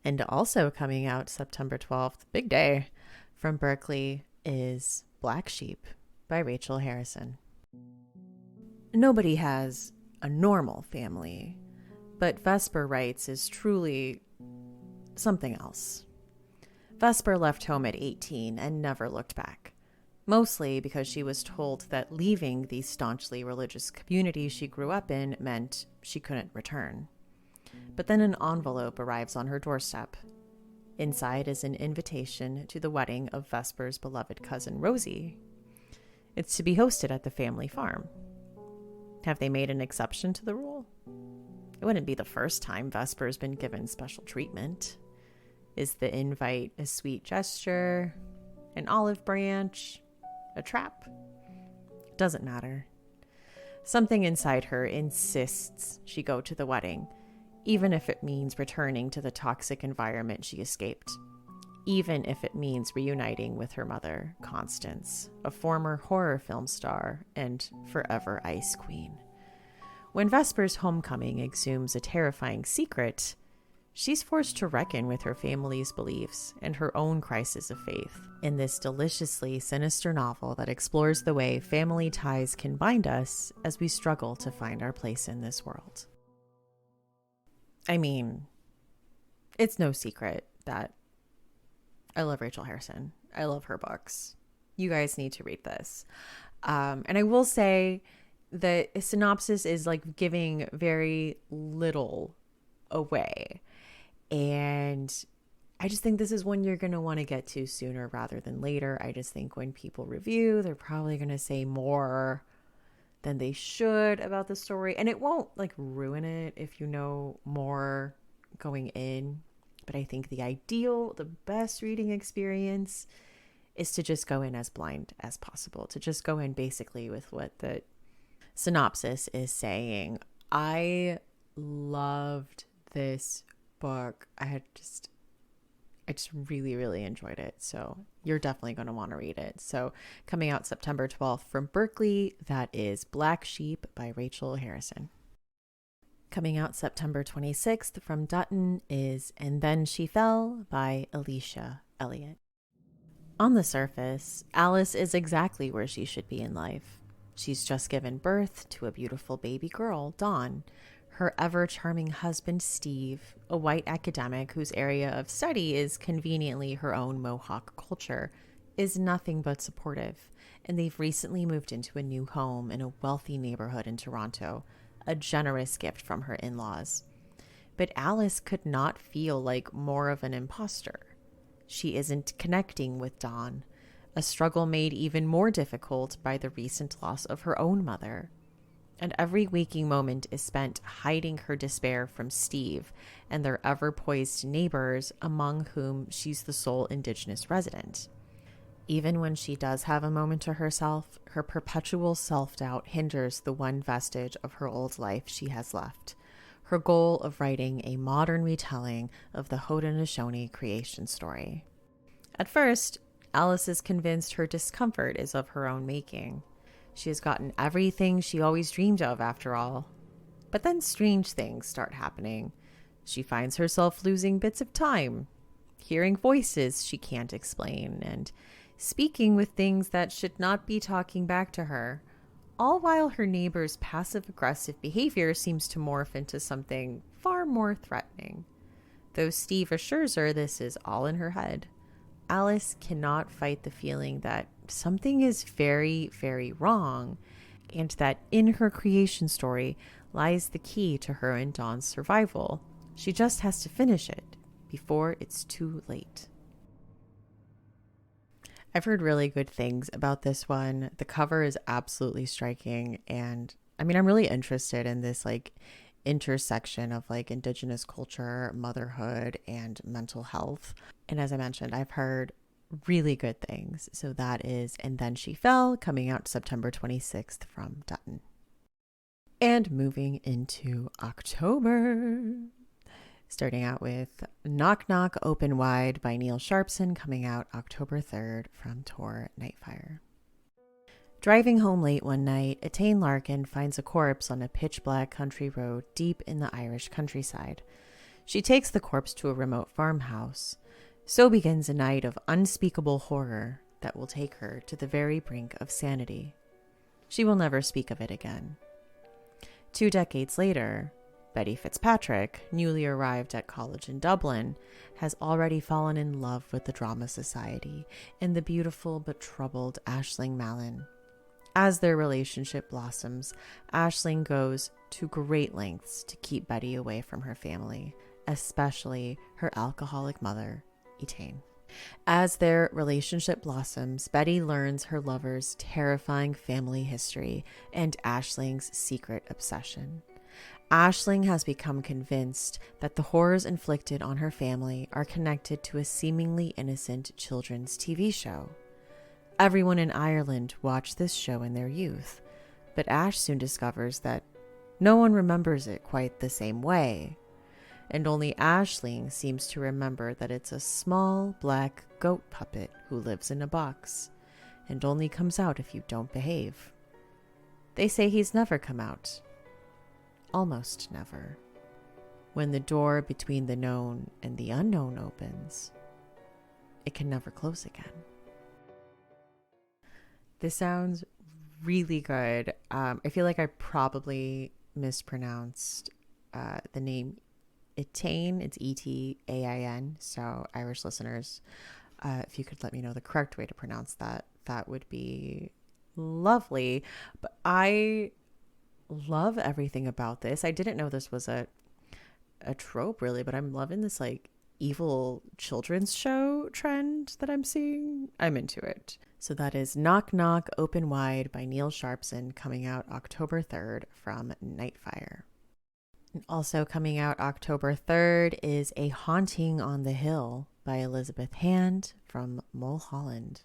And also coming out September 12th, big day, from Berkley, is Black Sheep by Rachel Harrison. Nobody has a normal family, but Vesper Wrights is truly something else. Vesper left home at 18 and never looked back, mostly because she was told that leaving the staunchly religious community she grew up in meant she couldn't return. But then an envelope arrives on her doorstep. Inside is an invitation to the wedding of Vesper's beloved cousin Rosie. It's to be hosted at the family farm. Have they made an exception to the rule? It wouldn't be the first time Vesper's been given special treatment. Is the invite a sweet gesture, an olive branch, a trap? Doesn't matter. Something inside her insists she go to the wedding, even if it means returning to the toxic environment she escaped, even if it means reuniting with her mother, Constance, a former horror film star and forever Ice Queen. When Vesper's homecoming exhumes a terrifying secret, she's forced to reckon with her family's beliefs and her own crisis of faith in this deliciously sinister novel that explores the way family ties can bind us as we struggle to find our place in this world. I mean, it's no secret that I love Rachel Harrison. I love her books. You guys need to read this. And I will say the synopsis is like giving very little away. And I just think this is one you're going to want to get to sooner rather than later. I just think when people review, they're probably going to say more than they should about the story. And it won't like ruin it if you know more going in. But I think the best reading experience is to just go in as blind as possible, to just go in basically with what the synopsis is saying. I loved this book. I just really, really enjoyed it. So you're definitely going to want to read it. So coming out September 12th from Berkley, that is Black Sheep by Rachel Harrison. Coming out September 26th from Dutton is And Then She Fell by Alicia Elliott. On the surface, Alice is exactly where she should be in life. She's just given birth to a beautiful baby girl, Dawn. Her ever-charming husband, Steve, a white academic whose area of study is conveniently her own Mohawk culture, is nothing but supportive, and they've recently moved into a new home in a wealthy neighborhood in Toronto, a generous gift from her in-laws. But Alice could not feel like more of an imposter. She isn't connecting with Dawn, a struggle made even more difficult by the recent loss of her own mother. And every waking moment is spent hiding her despair from Steve and their ever-poised neighbors, among whom she's the sole Indigenous resident. Even when she does have a moment to herself, her perpetual self-doubt hinders the one vestige of her old life she has left, her goal of writing a modern retelling of the Haudenosaunee creation story. At first, Alice is convinced her discomfort is of her own making. She has gotten everything she always dreamed of, after all. But then strange things start happening. She finds herself losing bits of time, hearing voices she can't explain, and speaking with things that should not be talking back to her, all while her neighbor's passive-aggressive behavior seems to morph into something far more threatening. Though Steve assures her this is all in her head, Alice cannot fight the feeling that something is very, very wrong, and that in her creation story lies the key to her and Dawn's survival. She just has to finish it before it's too late. I've heard really good things about this one. The cover is absolutely striking, and I mean, I'm really interested in this like intersection of like Indigenous culture, motherhood, and mental health. And as I mentioned, I've heard really good things. So that is And Then She Fell, coming out September 26th from Dutton. And moving into October, starting out with Knock Knock Open Wide by Neil Sharpson, coming out October 3rd from Tor Nightfire. Driving home late one night, Etain Larkin finds a corpse on a pitch-black country road deep in the Irish countryside. She takes the corpse to a remote farmhouse. So begins a night of unspeakable horror that will take her to the very brink of sanity. She will never speak of it again. 2 decades later, Betty Fitzpatrick, newly arrived at college in Dublin, has already fallen in love with the Drama Society and the beautiful but troubled Aisling Mallon. As their relationship blossoms, Aisling goes to great lengths to keep Betty away from her family, especially her alcoholic mother, Etain. As their relationship blossoms, Betty learns her lover's terrifying family history and Aisling's secret obsession. Aisling has become convinced that the horrors inflicted on her family are connected to a seemingly innocent children's TV show. Everyone in Ireland watched this show in their youth, but Ash soon discovers that no one remembers it quite the same way. and only Aisling seems to remember that it's a small black goat puppet who lives in a box and only comes out if you don't behave. They say he's never come out. Almost never. When the door between the known and the unknown opens, it can never close again. This sounds really good. I feel like I probably mispronounced the name Etain. It's Etain. So Irish listeners, if you could let me know the correct way to pronounce that, that would be lovely. But I love everything about this. I didn't know this was a trope really, but I'm loving this like evil children's show trend that I'm seeing. I'm into it. So that is Knock Knock Open Wide by Neil Sharpson, coming out October 3rd from Nightfire. And also coming out October 3rd is A Haunting on the Hill by Elizabeth Hand from Mulholland.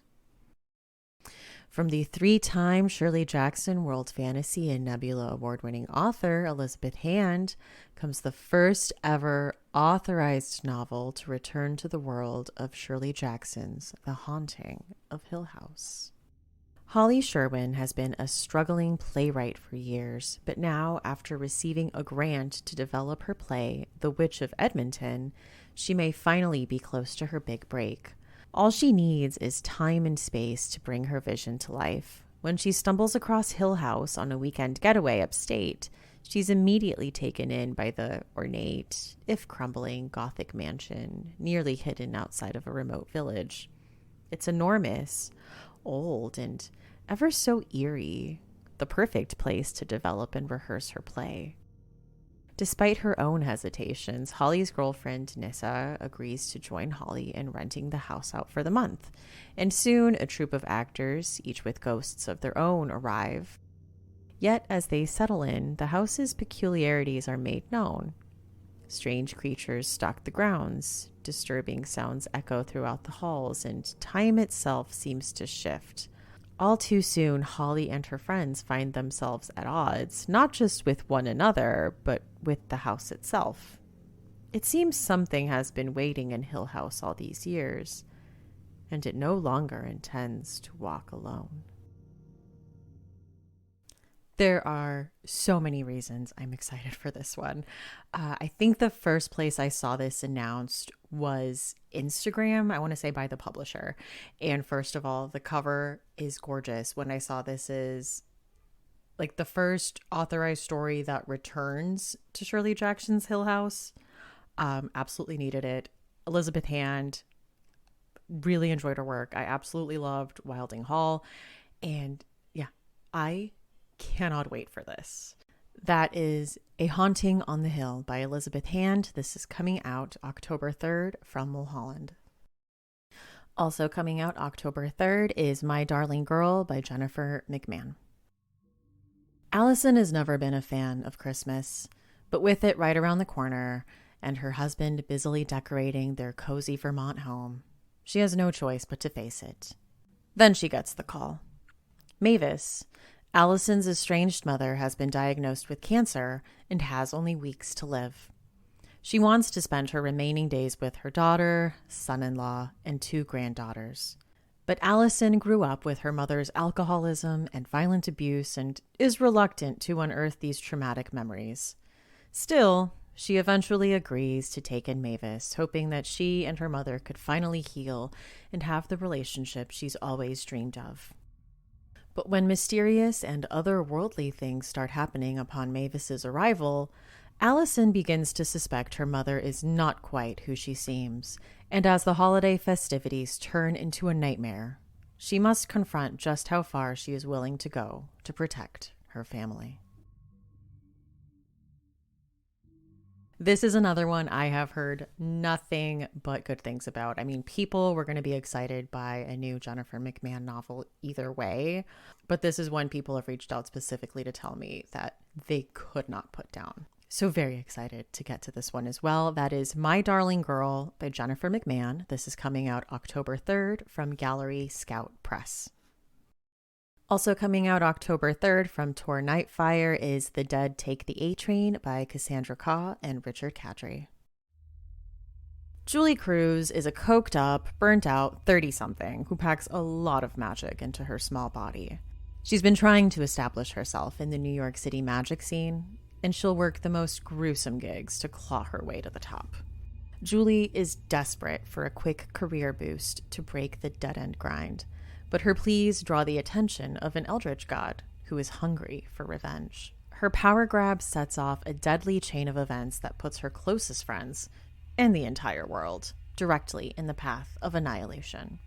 From the 3-time Shirley Jackson World Fantasy and Nebula Award-winning author Elizabeth Hand comes the first ever authorized novel to return to the world of Shirley Jackson's The Haunting of Hill House. Holly Sherwin has been a struggling playwright for years, but now, after receiving a grant to develop her play, The Witch of Edmonton, she may finally be close to her big break. All she needs is time and space to bring her vision to life. When she stumbles across Hill House on a weekend getaway upstate, she's immediately taken in by the ornate, if crumbling, Gothic mansion, nearly hidden outside of a remote village. It's enormous, old, and ever so eerie, the perfect place to develop and rehearse her play. Despite her own hesitations, Holly's girlfriend, Nissa, agrees to join Holly in renting the house out for the month, and soon a troupe of actors, each with ghosts of their own, arrive. Yet, as they settle in, the house's peculiarities are made known. Strange creatures stalk the grounds, disturbing sounds echo throughout the halls, and time itself seems to shift. All too soon, Holly and her friends find themselves at odds, not just with one another, but with the house itself. It seems something has been waiting in Hill House all these years, and it no longer intends to walk alone. There are so many reasons I'm excited for this one. I think the first place I saw this announced was Instagram, I want to say by the publisher. And first of all, the cover is gorgeous. When I saw this is like the first authorized story that returns to Shirley Jackson's Hill House. Absolutely needed it. Elizabeth Hand, really enjoyed her work. I absolutely loved Wilding Hall. And yeah, I cannot wait for this. That is A Haunting on the Hill by Elizabeth Hand. This is coming out October 3rd from Mulholland. Also coming out October 3rd is My Darling Girl by Jennifer McMahon. Allison has never been a fan of Christmas, but with it right around the corner and her husband busily decorating their cozy Vermont home, she has no choice but to face it. Then she gets the call. Mavis, Allison's estranged mother, has been diagnosed with cancer and has only weeks to live. She wants to spend her remaining days with her daughter, son-in-law, and 2 granddaughters. But Allison grew up with her mother's alcoholism and violent abuse and is reluctant to unearth these traumatic memories. Still, she eventually agrees to take in Mavis, hoping that she and her mother could finally heal and have the relationship she's always dreamed of. But when mysterious and otherworldly things start happening upon Mavis's arrival, Allison begins to suspect her mother is not quite who she seems, and as the holiday festivities turn into a nightmare, she must confront just how far she is willing to go to protect her family. This is another one I have heard nothing but good things about. I mean, people were going to be excited by a new Jennifer McMahon novel either way, but this is one people have reached out specifically to tell me that they could not put down. So very excited to get to this one as well. That is My Darling Girl by Jennifer McMahon. This is coming out October 3rd from Gallery Scout Press. Also coming out October 3rd from Tor Nightfire is The Dead Take the A Train by Cassandra Khaw and Richard Kadri. Julie Cruz is a coked up, burnt out 30-something who packs a lot of magic into her small body. She's been trying to establish herself in the New York City magic scene, and she'll work the most gruesome gigs to claw her way to the top. Julie is desperate for a quick career boost to break the dead-end grind, but her pleas draw the attention of an eldritch god who is hungry for revenge. Her power grab sets off a deadly chain of events that puts her closest friends and the entire world directly in the path of annihilation.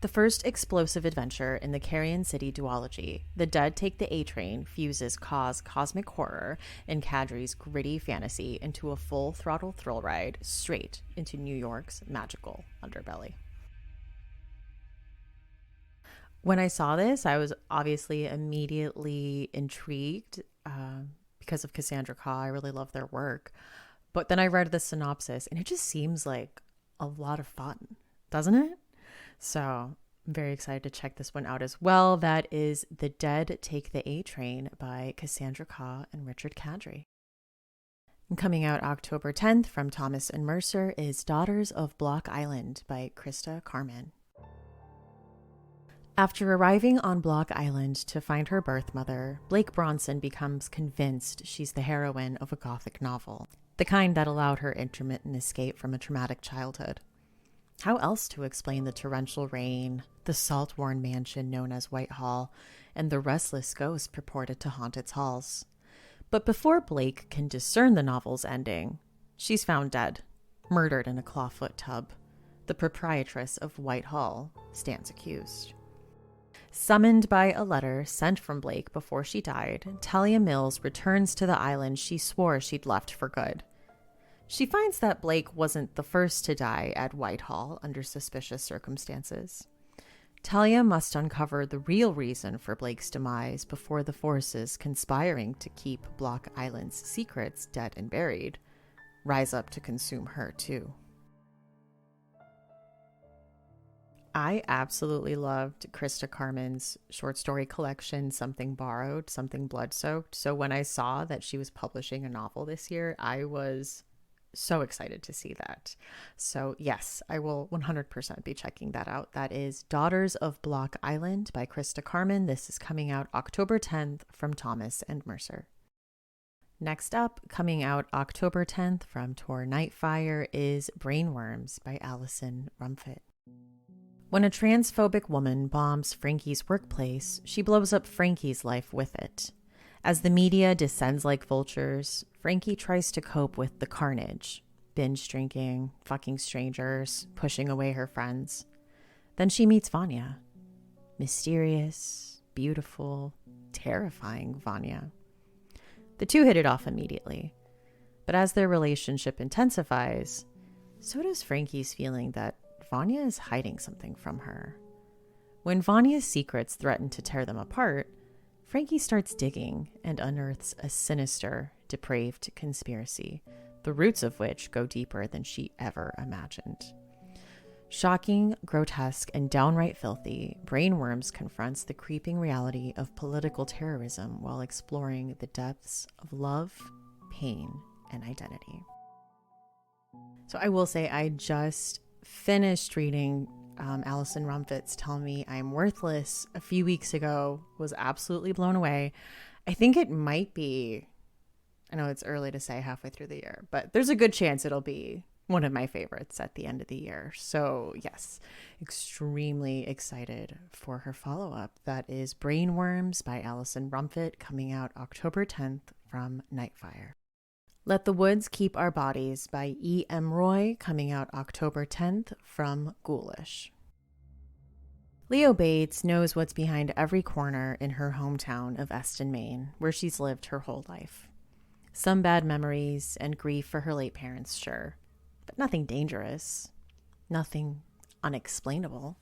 The first explosive adventure in the Carrion City duology, The Dead Take the A-Train, fuses Ka's cosmic horror and Kadri's gritty fantasy into a full-throttle thrill ride straight into New York's magical underbelly. When I saw this, I was obviously immediately intrigued because of Cassandra Khaw. I really love their work. But then I read the synopsis, and it just seems like a lot of fun, doesn't it? So I'm very excited to check this one out as well. That is The Dead Take the A-Train by Cassandra Khaw and Richard Kadri. And coming out October 10th from Thomas and Mercer is Daughters of Block Island by Krista Carmen. After arriving on Block Island to find her birth mother, Blake Bronson becomes convinced she's the heroine of a gothic novel, the kind that allowed her intermittent escape from a traumatic childhood. How else to explain the torrential rain, the salt-worn mansion known as Whitehall, and the restless ghost purported to haunt its halls? But before Blake can discern the novel's ending, she's found dead, murdered in a clawfoot tub. The proprietress of Whitehall stands accused. Summoned by a letter sent from Blake before she died, Talia Mills returns to the island she swore she'd left for good. She finds that Blake wasn't the first to die at Whitehall under suspicious circumstances. Talia must uncover the real reason for Blake's demise before the forces conspiring to keep Block Island's secrets dead and buried rise up to consume her too. I absolutely loved Krista Carmen's short story collection, Something Borrowed, Something Blood-Soaked. So when I saw that she was publishing a novel this year, I was so excited to see that. So yes, I will 100% be checking that out. That is Daughters of Block Island by Krista Carmen. This is coming out October 10th from Thomas and Mercer. Next up, coming out October 10th from Tor Nightfire is Brainworms by Alison Rumfitt. When a transphobic woman bombs Frankie's workplace, she blows up Frankie's life with it. As the media descends like vultures, Frankie tries to cope with the carnage, binge drinking, fucking strangers, pushing away her friends. Then she meets Vanya. Mysterious, beautiful, terrifying Vanya. The two hit it off immediately. But as their relationship intensifies, so does Frankie's feeling that Vanya is hiding something from her. When Vanya's secrets threaten to tear them apart, Frankie starts digging and unearths a sinister, depraved conspiracy, the roots of which go deeper than she ever imagined. Shocking, grotesque, and downright filthy, Brainworms confronts the creeping reality of political terrorism while exploring the depths of love, pain, and identity. So I will say I just finished reading Alison Rumfitt's Tell Me I'm Worthless a few weeks ago, was absolutely blown away. I think it might be, I know it's early to say halfway through the year, but there's a good chance it'll be one of my favorites at the end of the year. So yes, extremely excited for her follow-up. That is Brainworms by Alison Rumfitt, coming out October 10th from Nightfire. Let the Woods Keep Our Bodies by E. M. Roy, coming out October 10th from Ghoulish. Leo Bates knows what's behind every corner in her hometown of Eston, Maine, where she's lived her whole life. Some bad memories and grief for her late parents, sure, but nothing dangerous, nothing unexplainable.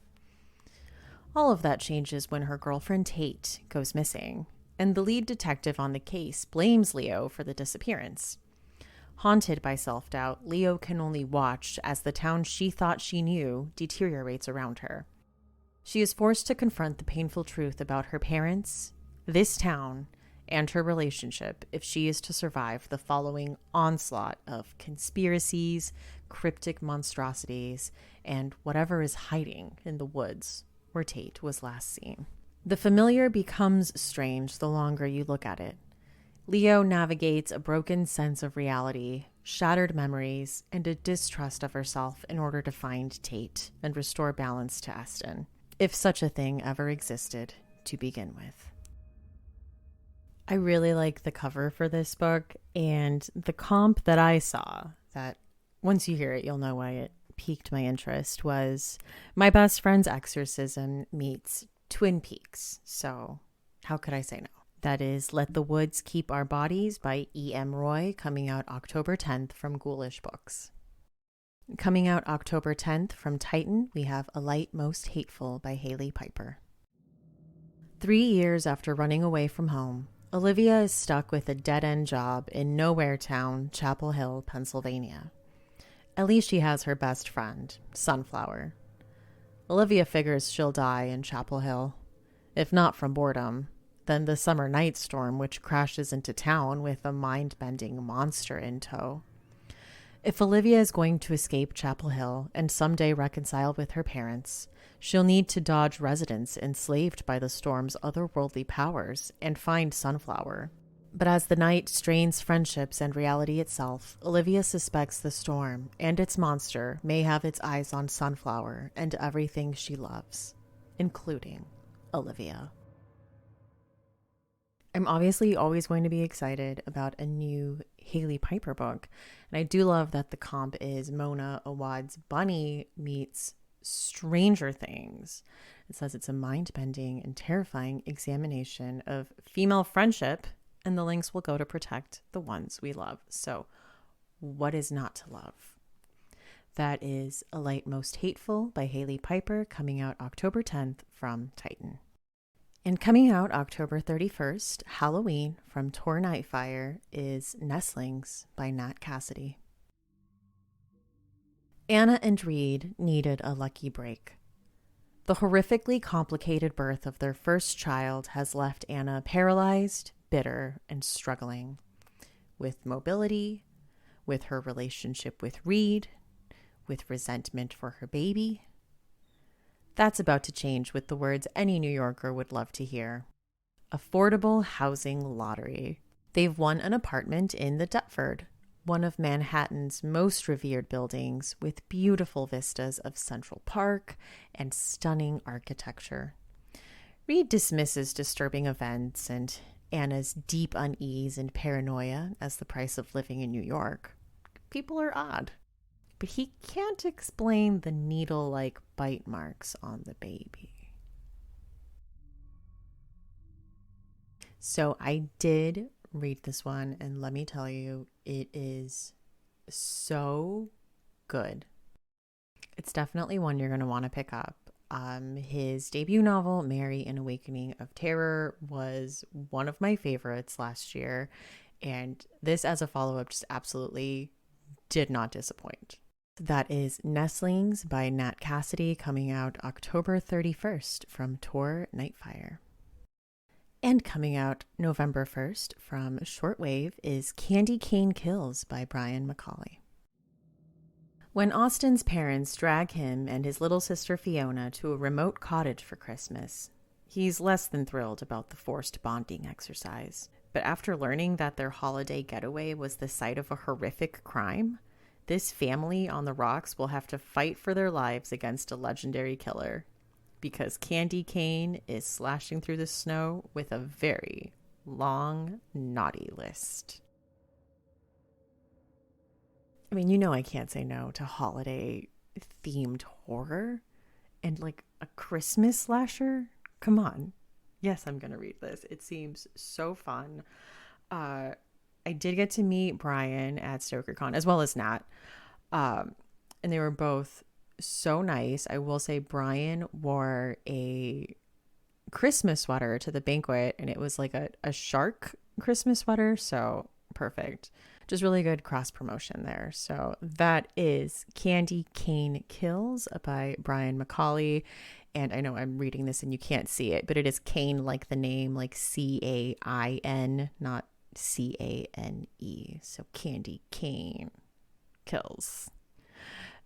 All of that changes when her girlfriend Tate goes missing, and the lead detective on the case blames Leo for the disappearance. Haunted by self-doubt, Leo can only watch as the town she thought she knew deteriorates around her. She is forced to confront the painful truth about her parents, this town, and her relationship if she is to survive the following onslaught of conspiracies, cryptic monstrosities, and whatever is hiding in the woods where Tate was last seen. The familiar becomes strange the longer you look at it. Leo navigates a broken sense of reality, shattered memories, and a distrust of herself in order to find Tate and restore balance to Eston, if such a thing ever existed to begin with. I really like the cover for this book, and the comp that I saw, that once you hear it, you'll know why it piqued my interest, was My Best Friend's Exorcism meets Twin Peaks. So how could I say no? That is Let the Woods Keep Our Bodies by E.M. Roy, coming out October 10th from Ghoulish Books. Coming out October 10th from Titan, we have A Light Most Hateful by Hailey Piper. 3 years after running away from home, Olivia is stuck with a dead-end job in nowhere town, Chapel Hill, Pennsylvania. At least she has her best friend, Sunflower. Olivia figures she'll die in Chapel Hill, if not from boredom, then the summer night storm which crashes into town with a mind-bending monster in tow. If Olivia is going to escape Chapel Hill and someday reconcile with her parents, she'll need to dodge residents enslaved by the storm's otherworldly powers and find Sunflower. But as the night strains friendships and reality itself, Olivia suspects the storm and its monster may have its eyes on Sunflower and everything she loves, including Olivia. I'm obviously always going to be excited about a new Hailey Piper book. And I do love that the comp is Mona Awad's Bunny meets Stranger Things. It says it's a mind-bending and terrifying examination of female friendship, and the links will go to protect the ones we love. So what is not to love? That is A Light Most Hateful by Hailey Piper, coming out October 10th from Titan. And coming out October 31st, Halloween, from Tor Nightfire, is Nestlings by Nat Cassidy. Anna and Reed needed a lucky break. The horrifically complicated birth of their first child has left Anna paralyzed, bitter, and struggling with mobility, with her relationship with Reed, with resentment for her baby. That's about to change with the words any New Yorker would love to hear. Affordable housing lottery. They've won an apartment in the Deptford, one of Manhattan's most revered buildings, with beautiful vistas of Central Park and stunning architecture. Reed dismisses disturbing events and Anna's deep unease and paranoia as the price of living in New York. People are odd. But he can't explain the needle-like bite marks on the baby. So I did read this one, and let me tell you, it is so good. It's definitely one you're going to want to pick up. His debut novel, Mary, An Awakening of Terror, was one of my favorites last year, and this as a follow-up just absolutely did not disappoint. That is Nestlings by Nat Cassidy, coming out October 31st from Tor Nightfire. And coming out November 1st from Shortwave is Candy Cane Kills by Brian McCauley. When Austin's parents drag him and his little sister Fiona to a remote cottage for Christmas, he's less than thrilled about the forced bonding exercise. But after learning that their holiday getaway was the site of a horrific crime, this family on the rocks will have to fight for their lives against a legendary killer, because Candy Cane is slashing through the snow with a very long, naughty list. I mean, you know I can't say no to holiday-themed horror and like a Christmas slasher. Come on. Yes, I'm going to read this. It seems so fun. I did get to meet Brian at StokerCon as well as Nat. And they were both so nice. I will say Brian wore a Christmas sweater to the banquet, and it was like a shark Christmas sweater. So perfect. Just really good cross promotion there. So that is Candy Cane Kills by Brian McCauley. And I know I'm reading this and you can't see it, but it is Cain, like the name, like Cain, not Cane. So Candy Cane Kills.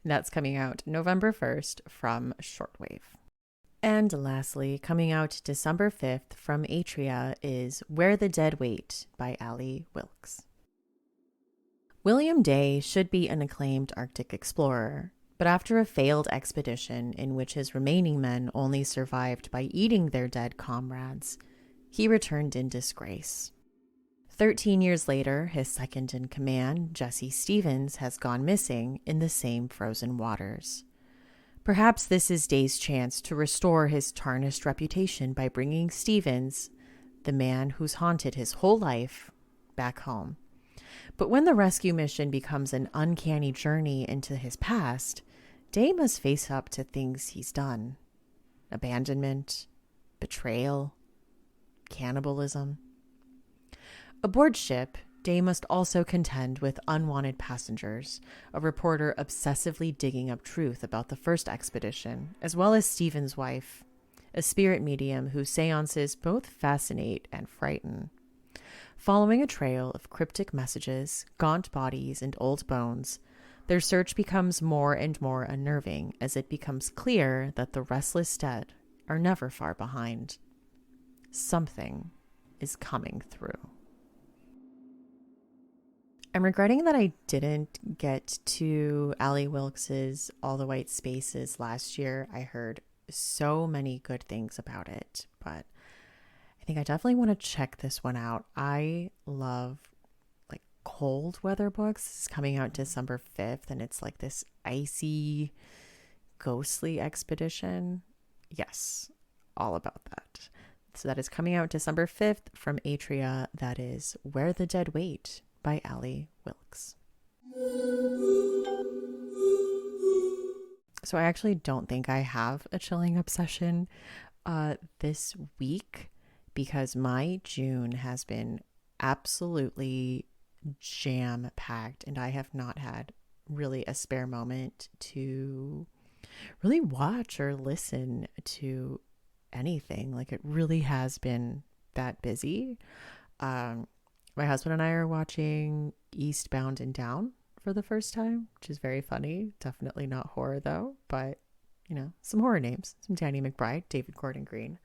And that's coming out November 1st from Shortwave. And lastly, coming out December 5th from Atria is Where the Dead Wait by Ali Wilkes. William Day should be an acclaimed Arctic explorer, but after a failed expedition in which his remaining men only survived by eating their dead comrades, he returned in disgrace. 13 years later, his second in command, Jesse Stevens, has gone missing in the same frozen waters. Perhaps this is Day's chance to restore his tarnished reputation by bringing Stevens, the man who's haunted his whole life, back home. But when the rescue mission becomes an uncanny journey into his past, Day must face up to things he's done. Abandonment, betrayal, cannibalism. Aboard ship, Day must also contend with unwanted passengers, a reporter obsessively digging up truth about the first expedition, as well as Stephen's wife, a spirit medium whose seances both fascinate and frighten. Following a trail of cryptic messages, gaunt bodies, and old bones, their search becomes more and more unnerving as it becomes clear that the restless dead are never far behind. Something is coming through. I'm regretting that I didn't get to Ali Wilkes's All the White Spaces last year. I heard so many good things about it, but I think I definitely want to check this one out. I love like cold weather books. It's coming out December 5th, and it's like this icy, ghostly expedition. Yes, all about that. So that is coming out December 5th from Atria. That is Where the Dead Wait by Ali Wilkes. So I actually don't think I have a chilling obsession this week, because my June has been absolutely jam-packed and I have not had really a spare moment to really watch or listen to anything. Like, it really has been that busy. My husband and I are watching Eastbound and Down for the first time, which is very funny. Definitely not horror though, but you know, some horror names, some Danny McBride, David Gordon Green.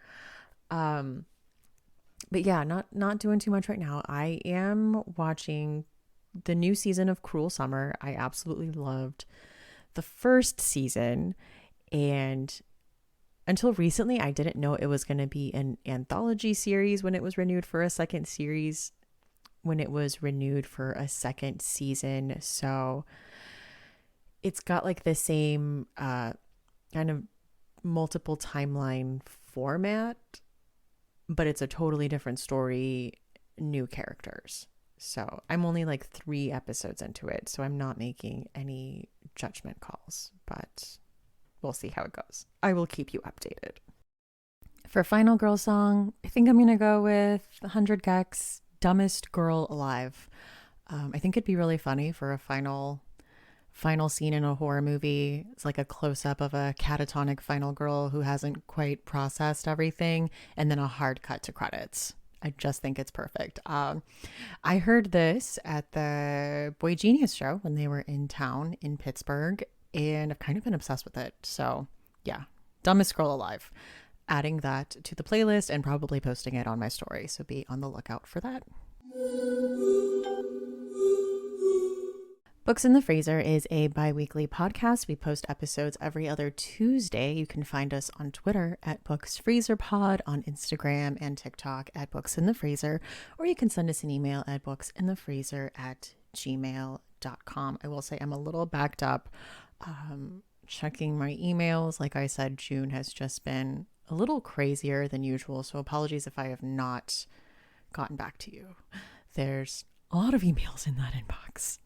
But yeah, not doing too much right now. I am watching the new season of Cruel Summer. I absolutely loved the first season, and until recently, I didn't know it was going to be an anthology series when it was renewed for a second series, when it was renewed for a second season. So it's got like the same kind of multiple timeline format, but it's a totally different story, new characters. So I'm only like 3 episodes into it, so I'm not making any judgment calls, but we'll see how it goes. I will keep you updated. For final girl song, I think I'm going to go with 100 Gex, Dumbest Girl Alive. I think it'd be really funny for a final scene in a horror movie. It's like a close-up of a catatonic final girl who hasn't quite processed everything, and then a hard cut to credits. I just think it's perfect. I heard this at the Boy Genius show when they were in town in Pittsburgh, and I've kind of been obsessed with it. So yeah, Dumbest Girl Alive. Adding that to the playlist and probably posting it on my story. So be on the lookout for that. Books in the Freezer is a bi-weekly podcast. We post episodes every other Tuesday. You can find us on Twitter at BooksFreezerPod, on Instagram and TikTok at Books in the Freezer, or you can send us an email at booksinthefreezer@gmail.com. I will say I'm a little backed up checking my emails. Like I said, June has just been a little crazier than usual, so apologies if I have not gotten back to you. There's a lot of emails in that inbox.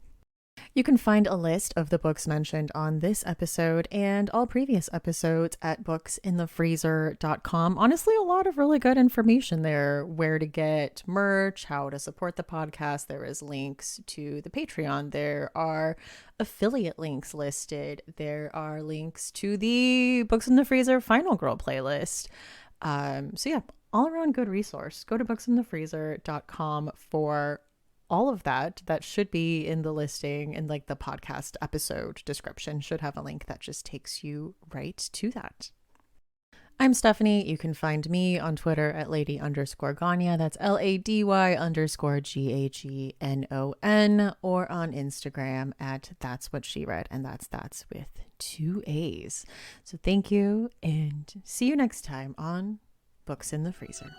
You can find a list of the books mentioned on this episode and all previous episodes at booksinthefreezer.com. Honestly, a lot of really good information there. Where to get merch, how to support the podcast. There is links to the Patreon. There are affiliate links listed. There are links to the Books in the Freezer Final Girl playlist. So yeah, all around good resource. Go to booksinthefreezer.com for all of that should be in the listing, and like the podcast episode description should have a link that just takes you right to that. I'm Stephanie. You can find me on Twitter at lady_Gagnon. That's LADY_GAGNON, or on Instagram at That's What She Read, and that's with 2 A's. So thank you, and see you next time on Books in the Freezer.